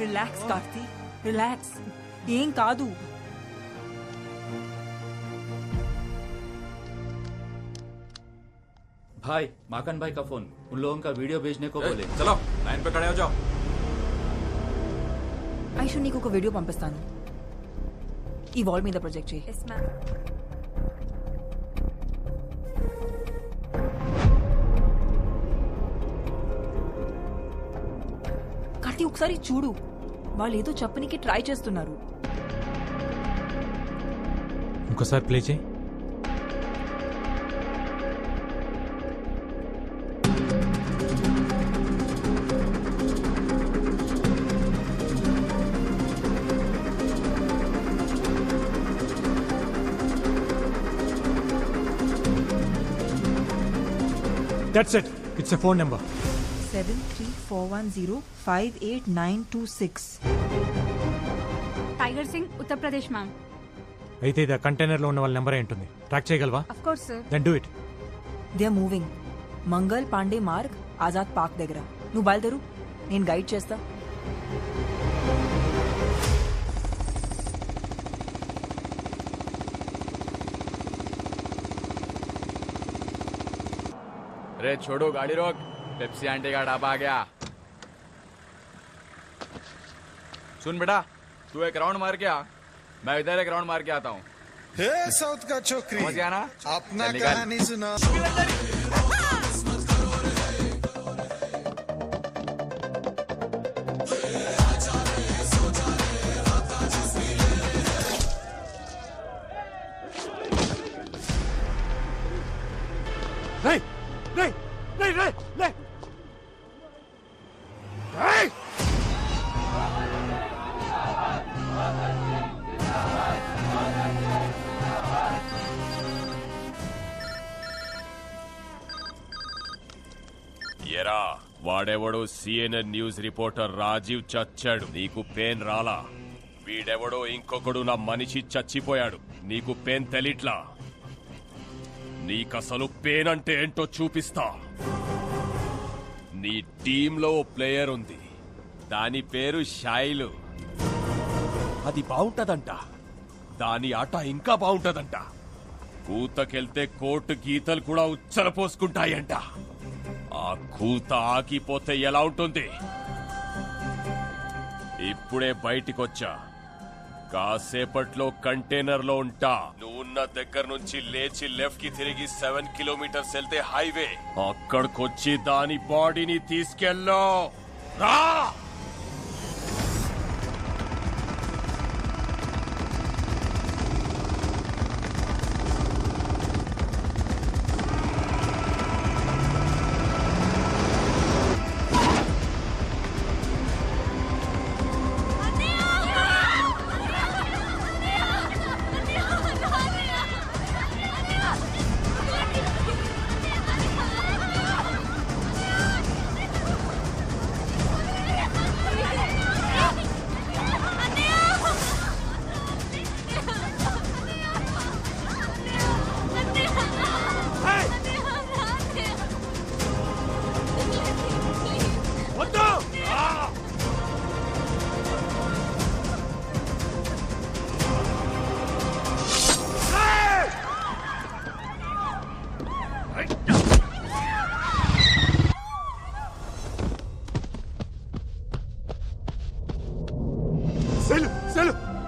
Relax Karthi, relax. ఏం కాదు. भाई माकन भाई का फोन, उन लोगों का वीडियो भेजने को बोले. चलो लाइन पे खड़े हो जाओ. ఐషు నీకు ఒక వీడియో పంపిస్తాను. ఈ వాల్ మీద ప్రొజెక్ట్ చేయి. కార్తీ ఒకసారి చూడు, వాళ్ళు ఏదో చెప్పనికి ట్రై చేస్తున్నారు. ఇంకోసారి ప్లే చేయి. That's it. It's a phone number. 7341058926. Tiger Singh Uttar Pradesh ma'am. అయితే ఇది కంటైనర్ లో ఉన్న వాళ్ళ నెంబర్ ఉంటుంది. ట్రాక్ చేయగలవా? Of course sir. Then do it. They are moving. Mangal Pandey Marg Azad park దగ్గర. నువ్వు బయలుదేరు, నేను గైడ్ చేస్తా. अरे छोड़ो, गाड़ी रोक. पेप्सी आंटी का ढाबा आ गया. सुन बेटा, तू एक राउंड मार के आ, मैं इधर एक राउंड मार के आता हूँ. साउथ का छोकरी समझ गया ना? अपना चल निकल. कहानी सुना. రేయ్ రేయ్ రేయ్ రేయ్ రేయ్ రేయ్ ఎరా వాడెవడో సిఎన్ఎన్ న్యూస్ రిపోర్టర్ రాజీవ్ చచ్చాడు, నీకు పెయిన్ రాలా? వీడెవడో ఇంకొకడు నా మనిషి చచ్చిపోయాడు, నీకు పెయిన్ తెలిట్లా? నీకసలు పెయిన్ అంటే ఏంటో చూపిస్తా. నీ టీంలో ఓ ప్లేయర్ ఉంది, దాని పేరు షైలు. అది బాగుంటదంట, దాని ఆట ఇంకా బాగుంటదంట. కూతకెళ్తే కోర్టు గీతలు కూడా ఉచ్చల పోసుకుంటాయంట. ఆ కూత ఆగిపోతే ఎలా ఉంటుంది? ఇప్పుడే బయటికొచ్చా, కాసేపట్లో కంటైనర్ లో ఉంటా. నువ్వున్న దగ్గర నుంచి లేచి లెఫ్ట్ కి తిరిగి 7 కిలోమీటర్స్ వెళ్తే హైవే. అక్కడికొచ్చి దాని బాడీని తీసుకెళ్ళో రా.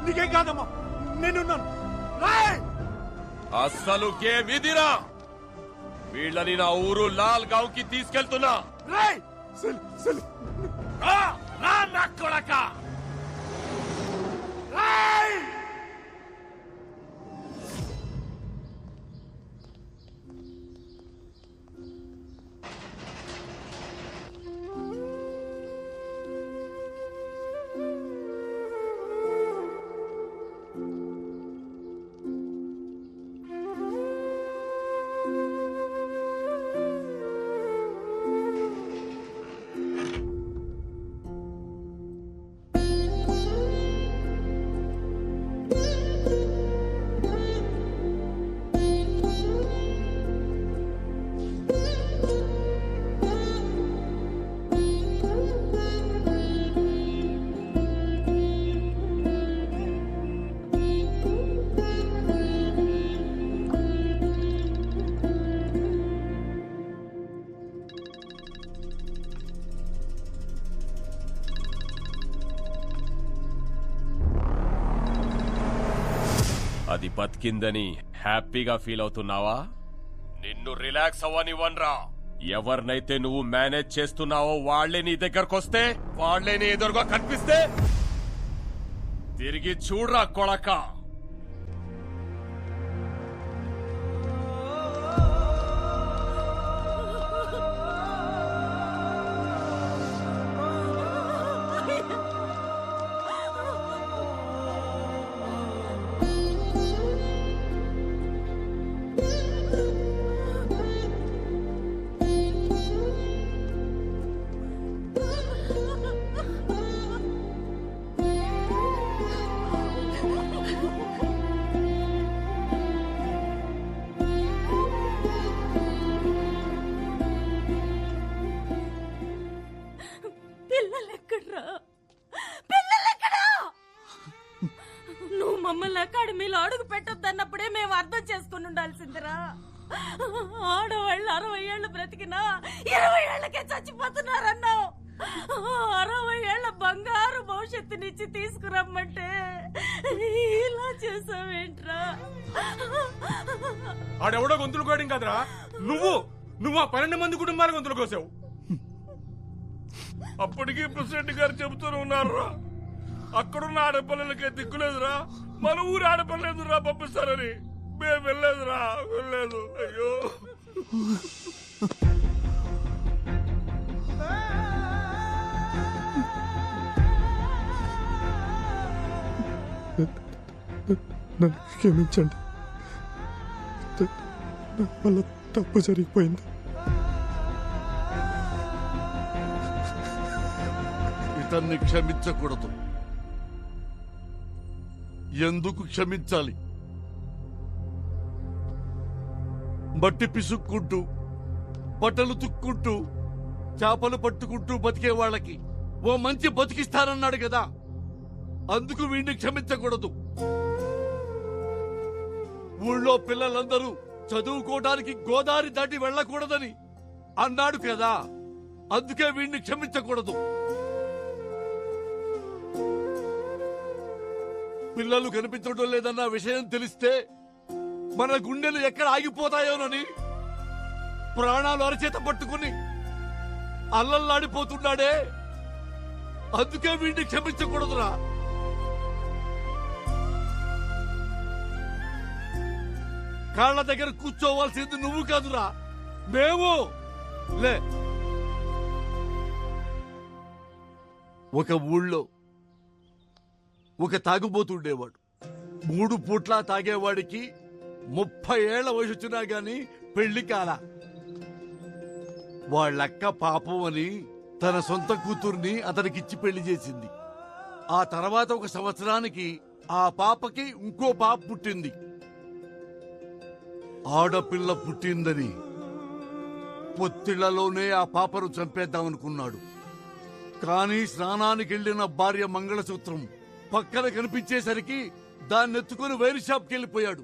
నీకేం కాదమ్మా, నేనున్నాను. అస్సలు గేమ్ ఇదిరా. వీళ్ళని నా ఊరు లాల్ గావ్ కి తీసుకెళ్తున్నా. నా కొడక అది బతికిందని హ్యాపీగా ఫీల్ అవుతున్నావా? నిన్ను రిలాక్స్ అవ్వనివ్వనరా. ఎవరినైతే నువ్వు మేనేజ్ చేస్తున్నావో వాళ్లే నీ దగ్గరకొస్తే, వాళ్లే నీ ఎదురుగా కనిపిస్తే తిరిగి చూడరా కొడక. పిల్లలెక్కడ్రా? పిల్లలెక్కడా? నువ్వు మమ్మల్ని అకాడమీలో అడుగు పెట్టొద్దన్నప్పుడే మేము అర్థం చేసుకుని ఉండాల్సిందిరా. ఆడవాళ్ళు 60 ఏళ్ళు బ్రతికినా 20 ఏళ్లకే చచ్చిపోతున్నారన్నావు. 60 ఏళ్ల బంగారు భవిష్యత్తునిచ్చి తీసుకురమ్మంటే ఇలా చేసావేంట్రా? ఆడెవడో గొంతులు కోయడం కదరా, నువ్వు ఆ 12 మంది కుటుంబాల గొంతులు కోసావు. అప్పటికీ ప్రెసిడెంట్ గారు చెబుతూనే ఉన్నారా, అక్కడున్న ఆడపిల్లలకే దిక్కులేదురా, మన ఊరు ఆడపిల్లలేదురా పంపిస్తారని. మేము వెళ్ళలేదురా, వెళ్ళలేదు. అయ్యో నన్ను క్షమించండి, నా వల్ల తప్పు జరిగిపోయింది. ఇతన్ని క్షమించకూడదు. ఎందుకు క్షమించాలి? మట్టి పిసుక్కుంటూ, బట్టలు తుక్కుంటూ, చేపలు పట్టుకుంటూ బతికే వాళ్ళకి ఓ మంచి బతికిస్తానన్నాడు కదా, అందుకు వీడిని క్షమించకూడదు. ఊళ్ళో పిల్లలందరూ చదువుకోవడానికి గోదావరి దాటి వెళ్ళకూడదని అన్నాడు కదా, అందుకే వీడిని క్షమించకూడదు. పిల్లలు కనిపించడం లేదన్న విషయం తెలిస్తే మన గుండెలు ఎక్కడ ఆగిపోతాయోనని ప్రాణాలు అరచేత పట్టుకుని అల్లల్లాడిపోతున్నాడే, అందుకే వీడిని క్షమించకూడదురా. కాళ్ళ దగ్గర కూర్చోవాల్సింది నువ్వు కాదురా, మేము. లే, ఒక ఊళ్ళో ఒక తాగుబోతుండేవాడు. 3 పూట్లా తాగేవాడికి 30 ఏళ్ల వయసు వచ్చినా గాని పెళ్లి కాల. వాళ్ళక్క పాపం అని తన సొంత కూతుర్ని అతనికిచ్చి పెళ్లి చేసింది. ఆ తర్వాత 1 సంవత్సరానికి ఆ పాపకి ఇంకో పాప పుట్టింది. ఆడపిల్ల పుట్టిందని పొత్తిళ్లలోనే ఆ పాపను చంపేద్దామనుకున్నాడు. కానీ స్నానానికి వెళ్లిన భార్య మంగళసూత్రం పక్కన కనిపించేసరికి దాన్నెత్తుకుని వైర్ షాప్కి వెళ్ళిపోయాడు.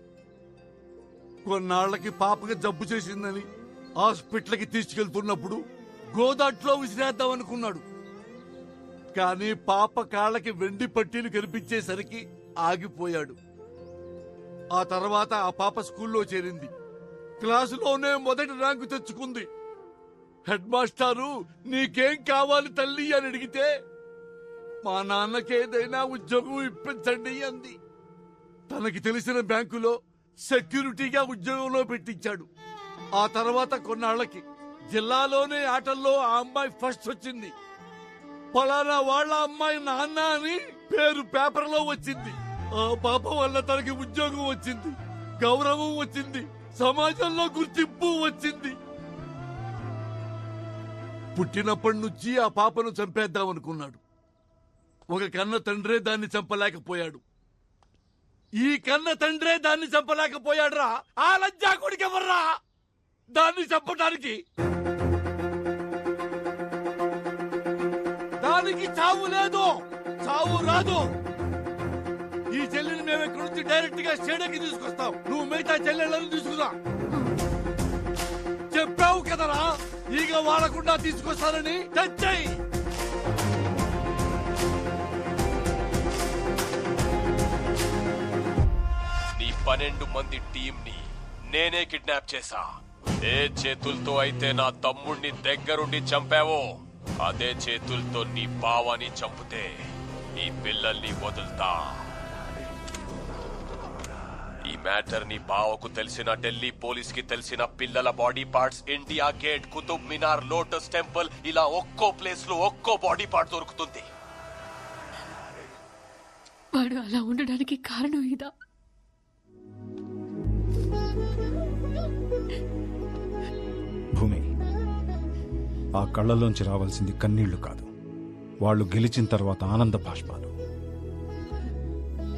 కొన్నాళ్లకి పాపకి జబ్బు చేసిందని హాస్పిటల్కి తీసుకెళ్తున్నప్పుడు గోదాట్లో విసిరేద్దామనుకున్నాడు. కానీ పాప కాళ్ళకి వెండి పట్టీలు కనిపించేసరికి ఆగిపోయాడు. ఆ తర్వాత ఆ పాప స్కూల్లో చేరింది. క్లాసులోనే మొదటి ర్యాంకు తెచ్చుకుంది. హెడ్ మాస్టారు నీకేం కావాలి తల్లి అని అడిగితే మా నాన్నకేదైనా ఉద్యోగం ఇప్పించండి అంది. తనకి తెలిసిన బ్యాంకులో సెక్యూరిటీగా ఉద్యోగంలో పెట్టించాడు. ఆ తర్వాత కొన్నాళ్లకి జిల్లాలోనే ఆటల్లో ఆ అమ్మాయి ఫస్ట్ వచ్చింది. పలానా వాళ్ళ అమ్మాయి నాన్న అని పేరు పేపర్లో వచ్చింది. ఆ పాప వల్ల తనకి ఉద్యోగం వచ్చింది, గౌరవం వచ్చింది, సమాజంలో గుర్తింపు వచ్చింది. పుట్టినప్పటి నుంచి ఆ పాపను చంపేద్దామనుకున్నాడు. ఒక కన్న తండ్రే దాన్ని చంపలేకపోయాడు. ఈ కన్న తండ్రే దాన్ని చంపలేకపోయాడురా. ఆ లజ్జాకుడికి ఎవర్రా దాన్ని చంపడానికి? దానికి చావు లేదు, చావు రాదు. ఈ చెల్లిని మేము ఇక్కడి నుంచి డైరెక్ట్ గా స్టేడియంకి తీసుకొస్తాం. నువ్వు మిగతా చెల్లెళ్ళని తీసుకురా. చెప్పావు కదరా ఈగ వాడకుండా తీసుకొస్తానని. తెచ్చాయి. 12 మంది టీంని నేనే కిడ్నాప్ చేశా. ఏ చేతులతో అయితే నా తమ్ముణ్ణి దగ్గరుండి చంపావో అదే చేతులతో నీ బావని చంపితే నీ పిల్లల్ని వదులుతా. ఈ మ్యాటర్ నీ బావకు తెలిసిన, ఢిల్లీ పోలీస్ కి తెలిసిన, పిల్లల body parts India gate, Qutub Minar, lotus temple ఇలా ఒక్కో ప్లేస్ లో ఒక్కో బాడీ పార్ట్ దొరుకుతుంది. వాడు అలా ఉండడానికి కారణం ఇదా? భూమి, ఆ కళ్ళలోంచి రావాల్సింది కన్నీళ్లు కాదు, వాళ్ళు గెలిచిన తర్వాత ఆనంద బాష్పాలు.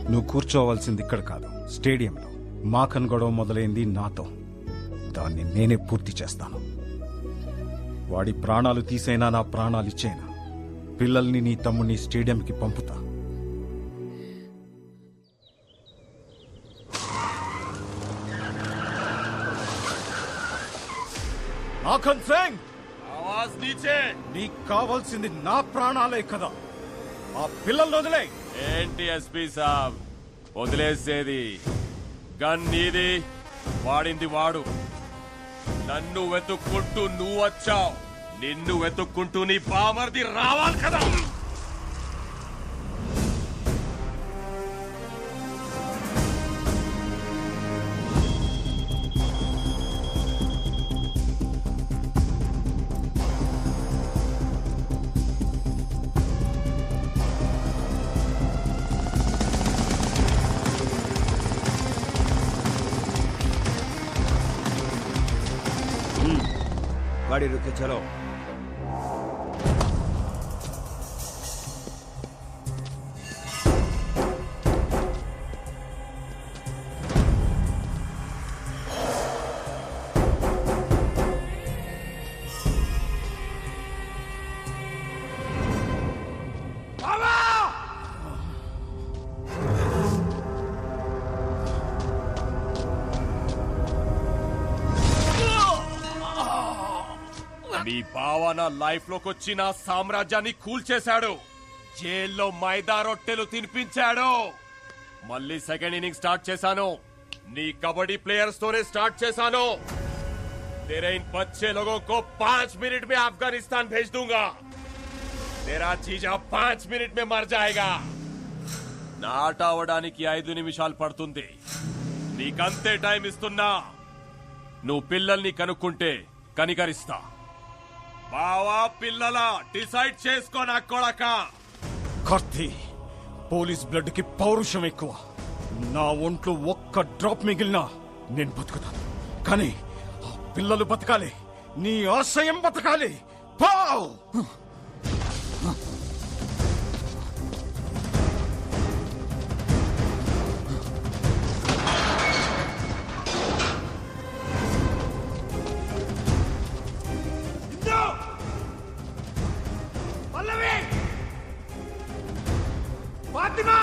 నువ్వు కూర్చోవాల్సింది ఇక్కడ కాదు, స్టేడియంలో. మాఖన్ గొడవ మొదలైంది నాతో, దాన్ని నేనే పూర్తి చేస్తాను. వాడి ప్రాణాలు తీసైనా నా ప్రాణాలు ఇచ్చేనా పిల్లల్ని నీ తమ్ముడిని స్టేడియంకి పంపుతా. మాఖన్ సింగ్, ఆవాజ్ నీచే. నీకు కావాల్సింది నా ప్రాణాలే కదా, ఆ పిల్లల్ని వదిలే. ఏంటి ఎస్పీ సాబ్ వదిలేసేది? గన్ నీది, వాడింది వాడు. నన్ను వెతుక్కుంటూ నువ్వు వచ్చావు, నిన్ను వెతుక్కుంటూ నీ బామర్ది రావాలి కదా. गाड़ी रुके, चलो। నీ బావ నా లైఫ్ లోకి వచ్చి నా సామ్రాజ్యాన్ని కూల్చేశాడు. జైల్లో మైదా రొట్టెలు తినిపించాడు. మళ్ళీ సెకండ్ ఇన్నింగ్ స్టార్ట్ చేశాను. నీ కబడ్డీ ప్లేయర్స్ తోనే స్టార్ట్ చేశాను. तेरे इन बच्चे लोगों को 5 मिनट में अफगानिस्तान भेज दूंगा. तेरा जीजा 5 मिनट में मर जाएगा. నాట అవడానికి 5 నిమిషాలు పడుతుంది. నీకంతే టైం ఇస్తున్నా. నువ్వు పిల్లల్ని కనుక్కుంటే కనికరిస్తా. బావా పిల్లల డిసైడ్ చేసుకో నా కొడక. కార్తీ, పోలీస్ బ్లడ్ కి పౌరుషం ఎక్కువ. నా ఒంట్లో ఒక్క డ్రాప్ మిగిలినా నేను బతుకుతాను, కానీ ఆ పిల్లలు బతకాలి, నీ ఆశయం బతకాలి. Pav! Fatima!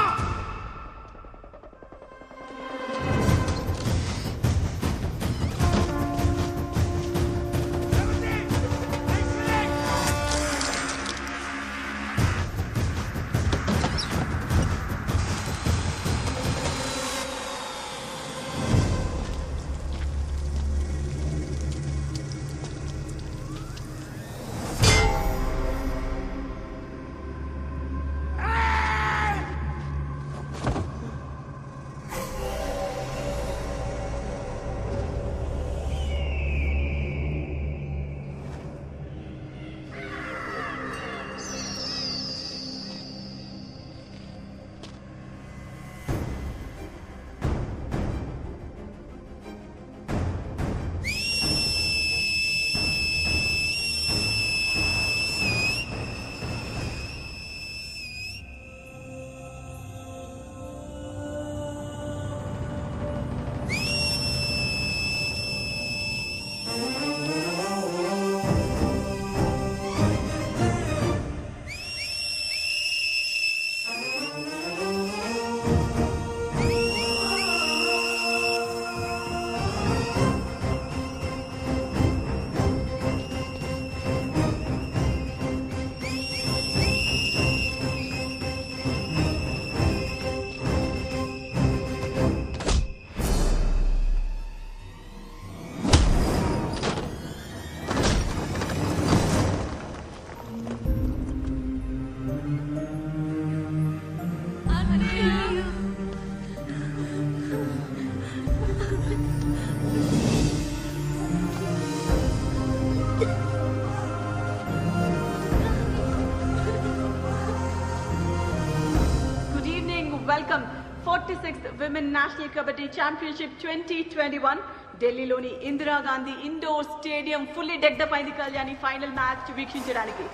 46th Women National Kabaddi Championship 2021 ఢిల్లీలోని ఇందిరాగాంధీ ఇండోర్ స్టేడియం ఫుల్లీ డెక్డప్ అయింది కళ్యాణి ఫైనల్ మ్యాచ్ వీక్షించడానికి.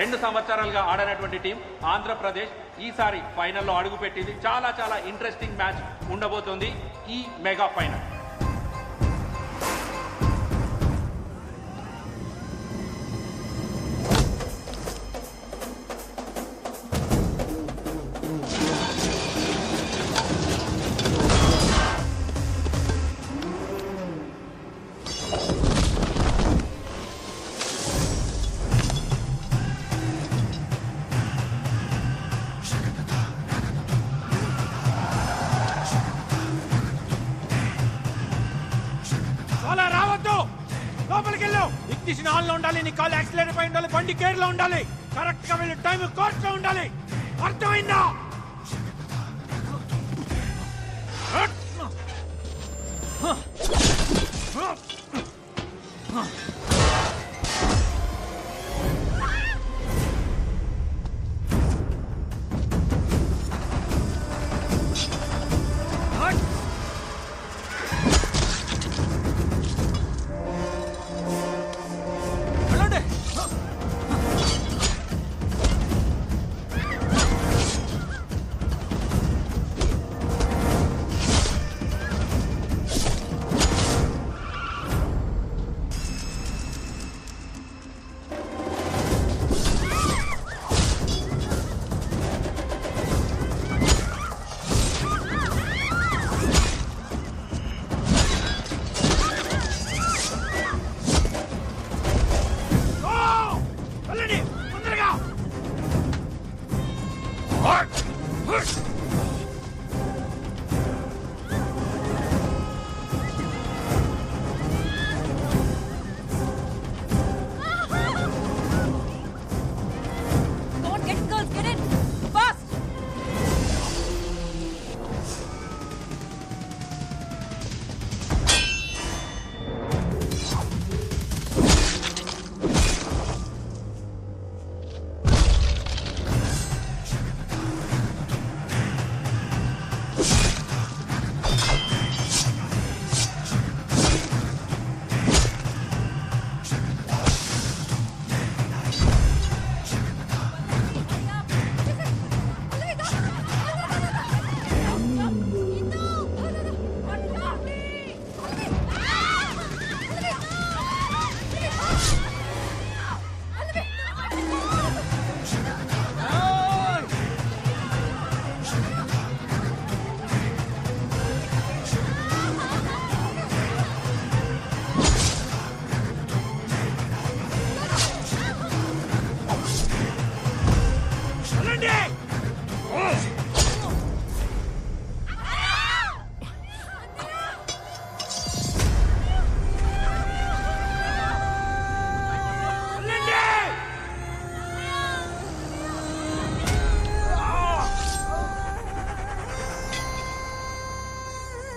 2 సంవత్సరాలుగా ఆడనటువంటి టీం ఆంధ్రప్రదేశ్ ఈసారి ఫైనల్లో అడుగుపెట్టింది. చాలా చాలా ఇంట్రెస్టింగ్ మ్యాచ్ ఉండబోతోంది ఈ మెగా ఫైనల్. అలా రావద్దు, లోపలికి వెళ్ళు. ఇగ్నిషన్ ఆన్ లో ఉండాలి, నీ కాల్ యాక్సిలేటర్ పై ఉండాలి, బండి గేర్ లో ఉండాలి, కరెక్ట్ గా వెళ్ళి టైం కోర్స్ లో ఉండాలి. అర్థమైందా?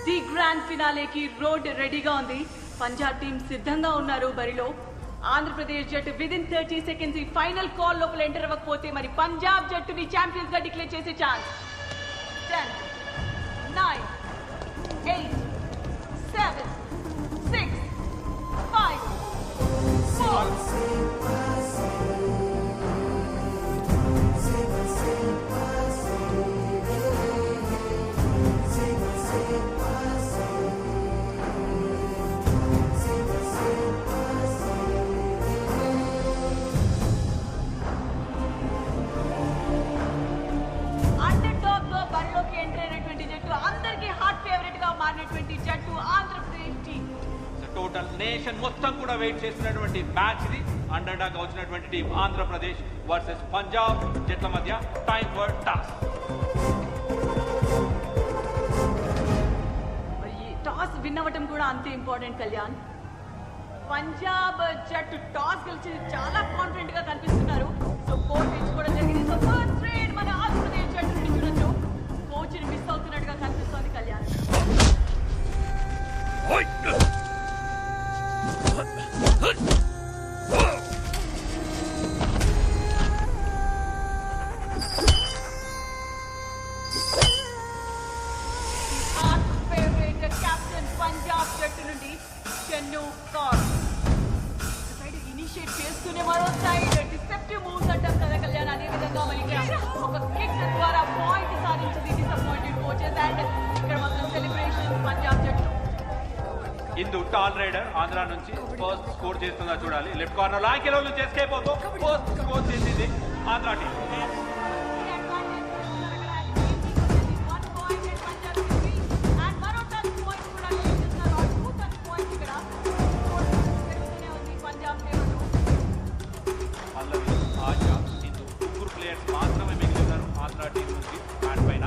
ది గ్రాండ్ ఫినాలేకి రోడ్ రెడీగా ఉంది. పంజాబ్ టీం సిద్ధంగా ఉన్నారు బరిలో. ఆంధ్రప్రదేశ్ జట్టు విదిన్ 30 seconds ఈ ఫైనల్ కాల్ లోపల ఎంటర్ అవ్వకపోతే మరి పంజాబ్ జట్టుని ఛాంపియన్స్ గా డిక్లేర్ చేసే ఛాన్స్. 10 9 8 7 6 5 4 టోటల్ నేషన్ మొత్తం కూడా వెయిట్ చేస్తున్నటువంటి మ్యాచ్ ఇది. అండర్ డాగ్ వచ్చినటువంటి టీం ఆంధ్రప్రదేశ్ వర్సెస్ పంజాబ్ జట్ల మధ్య time for toss. Toss win అవ్వటం కూడా అంతే ఇంపార్టెంట్ కళ్యాణ్. పంజాబ్ జట్టు టాస్ గెలిచి చాలా కాన్ఫిడెంట్ గా కనిపిస్తున్నారు. సో కోచ్ ఎంచుకోవడం జరిగింది. సో ఫస్ట్ ట్రేడ్ మన ఆంధ్రప్రదేశ్ జట్టు నుండి చూడొచ్చు. కోచ్ ని మిస్ అవుతున్నట్టుగా కనిపిస్తోంది కళ్యాణ్. ఇనిషియేట్ చేస్తూనే మరో సైడ్ డిసెప్టివ్ మూవ్స్ అంటాం కదా కళ్యాణ్. అదే విధంగా మరి ఇక్కడ ఒక కిక్ ద్వారా పాయింట్ సాధించింది డిసప్పాయింటెడ్ కోచెస్. అండ్ ఇక్కడ మాత్రం సెలబ్రేషన్ పంజాబ్ జట్టు. ఇందు టాల్ రైడర్ ఆంధ్ర నుంచి ఫస్ట్ స్కోర్ చేస్తుందా చూడాలి. లెఫ్ట్ కార్నర్ లాంకెలో ఎస్కేప్ అవుతూ ఫస్ట్ స్కోర్ చేసింది ఆంధ్ర టీం. పల్లవి, ఆశా, ఇందు ముగ్గురు ప్లేయర్స్ మాత్రమే మిగిలినారు ఆంధ్ర టీం నుంచి బ్యాట్ పైన.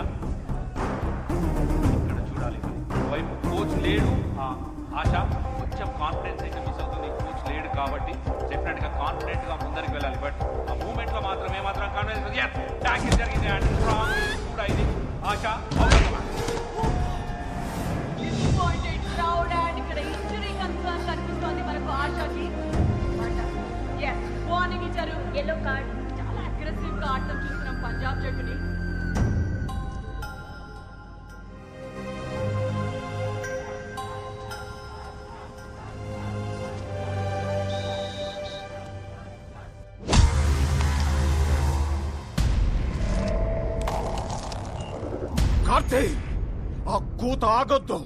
ఇక్కడ చూడాలి వైపు కోచ్ లేడు. ఆశ కొంచెం కాన్ఫిడెన్స్ అయితే మిస్ అవుతుంది. కోచ్ లేడు కాబట్టి డెఫినెట్ గా కాన్ఫిడెంట్ గా ముందరికి వెళ్ళాలి. బట్ ఆ మూమెంట్ లో మాత్రం ఏమాత్రం కాన్ఫిడెన్స్ ట్యాకిల్ జరిగింది. అండ్ స్ట్రాంగ్ కూడా ఇది ఆశ. Disappointed crowd. అండ్ ఇక్కడ ఇంజరీ కన్సర్న్ కనిపిస్తోంది మనకు ఆశకి. వార్నింగ్ ఇచ్చారు, ఎల్లో కార్డ్. చాలా అగ్రెసివ్ గా ఆడటం చూస్తున్నాం పంజాబ్ జట్టుని. కార్తీ, ఆ కూత ఆగొద్దు.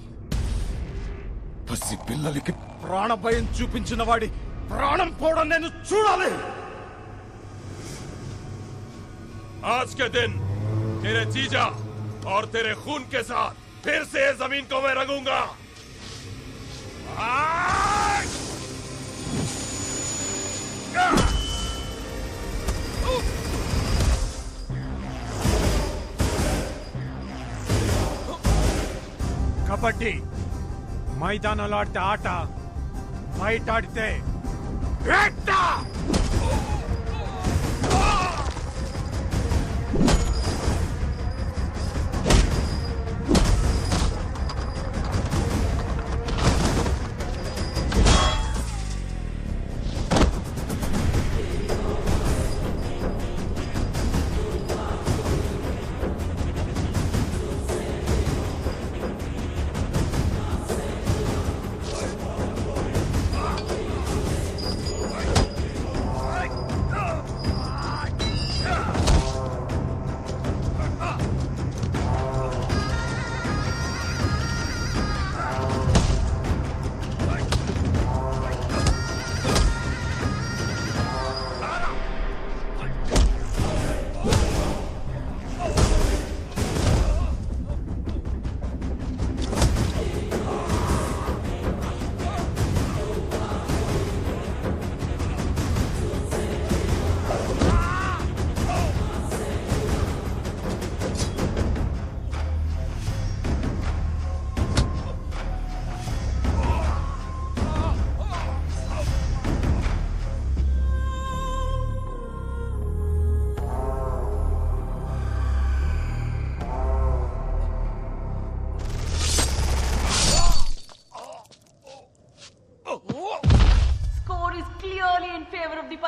పసి పిల్లలకి ప్రాణభయం చూపించిన వాడి ప్రాణం పోవడం నేను చూడాలి. आज के दिन तेरे जीजा और तेरे खून के साथ फिर से जमीन को मैं रंगूंगा. కబడ్డీ మైదానంలో ఆడితే ఆట, బయట ఆడితే వేట.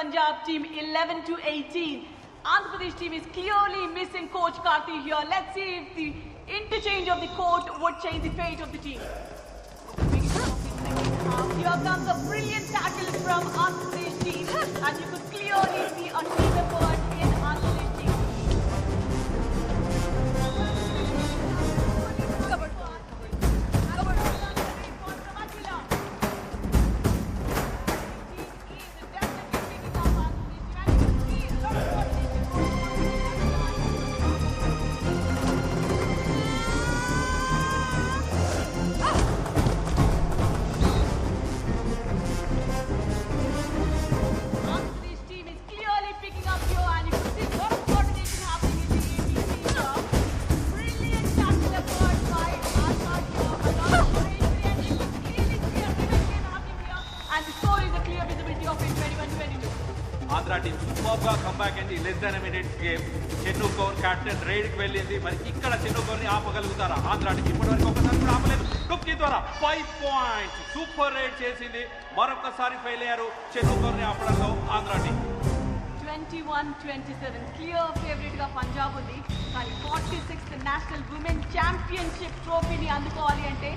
Punjab team 11-18. Andhra Pradesh team is clearly missing Coach Karthi here. Let's see if the interchange of the court would change the fate of the team. Here comes a brilliant tackle from Andhra Pradesh team, and you could clearly see a team effort in Andhra Pradesh team. Andhra team super గా comeback అయింది. Less than minutes game. Chennu Kaur captain raid కి వెళ్ళింది. మరి ఇక్కడ చెన్ను కౌర్ ని ఆపగలుగుతారా Andhra team? ఇప్పటివరకు ఒకసారి కూడా ఆపలేదు. టుక్కి ద్వారా 5 పాయింట్స్ సూపర్ రైడ్ చేసింది. మరొకసారి ఫెయిల్ అయ్యారు చెన్ను కౌర్ ని ఆపడంలో ఆంధ్ర టీం. 21-27 క్లియర్ ఫేవరెట్ గా పంజాబ్ ఉంది. కానీ 46th నేషనల్ ఉమెన్ ఛాంపియన్షిప్ ట్రోఫీని అందుకోవాలి అంటే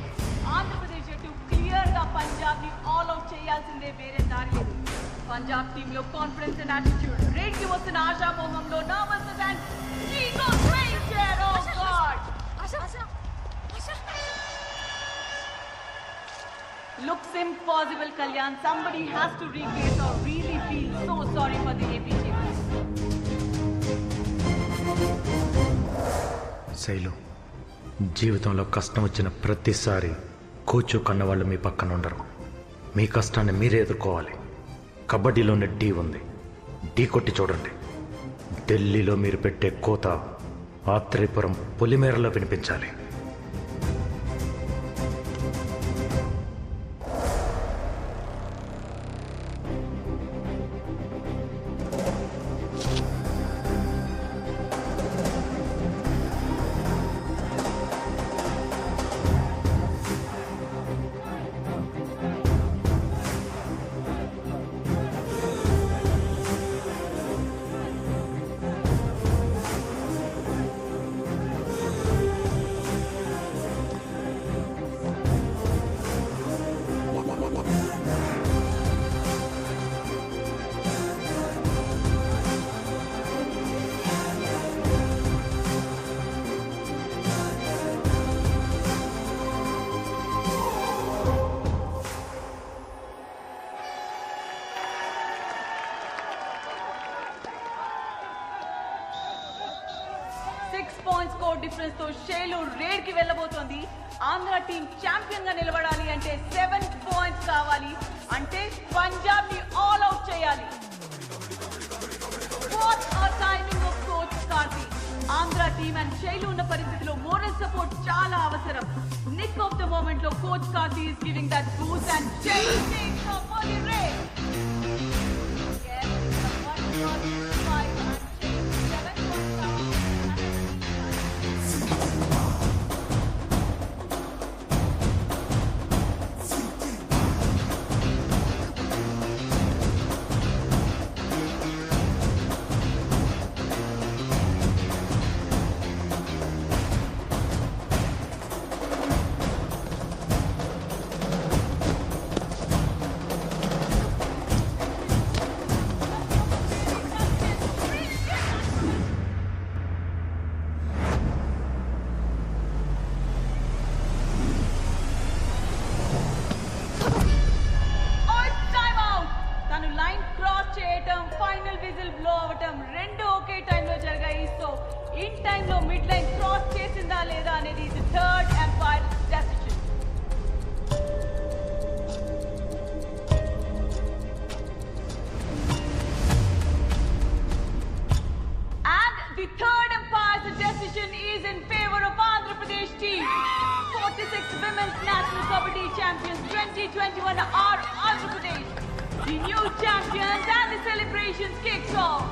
ఆంధ్రప్రదేశ్ జట్టు క్లియర్ గా పంజాబ్ ని ఆల్ అవుట్ చేయాల్సిందే, వేరే దారి లేదు. పంజాబ్ టీమ్ లో కాన్ఫిడెన్స్ అండ్ యాటిట్యూడ్, రేడ్ కి వస్తున్న ఆశామోహంలో nervousness and ego strength. Oh god, looks impossible. Kalyan, somebody has to replace or really feel so sorry for the AP team. Shailu, జీవితంలో కష్టం వచ్చిన ప్రతిసారి కోచు కన్నవాళ్ళు మీ పక్కన ఉండరు. మీ కష్టాన్ని మీరే ఎదుర్కోవాలి. కబడ్డీలోనే ఢీ ఉంది, ఢీ కొట్టి చూడండి. ఢిల్లీలో మీరు పెట్టే కోత ఆత్రేయపురం పొలిమేరలో వినిపించాలి. స్కోర్ డిఫరెన్స్ తో షేలు రేడ్ కి వెళ్ళబోతోంది. ఆంధ్ర టీం ఛాంపియన్ గా నిలబడాలి అంటే 7 పాయింట్స్ కావాలి. అంటే పంజాబ్ ని ఆల్ అవుట్ చేయాలి. What a timing of coach Karthi. Andhra team and షేలు ఉన్న పరిస్థితిలో మోరల్ సపోర్ట్ చాలా అవసరం. నిక్ ఆఫ్ ద మూమెంట్ లో coach Karthi is giving that boost and షేలు takes off for the raid. Final whistle blow అవటం రెండు ఒకే టైంలో జరిగాయి. సో ఇన్ టైంలో మిడ్ లైన్ క్రాస్ చేసిందా లేదా అనేది ఇది third umpire decision. And the third empire's decision is in favor of Andhra Pradesh team. 46 Women's National Kabaddi Champions 2021 are Andhra Pradesh. The new champions and the celebrations kicks off.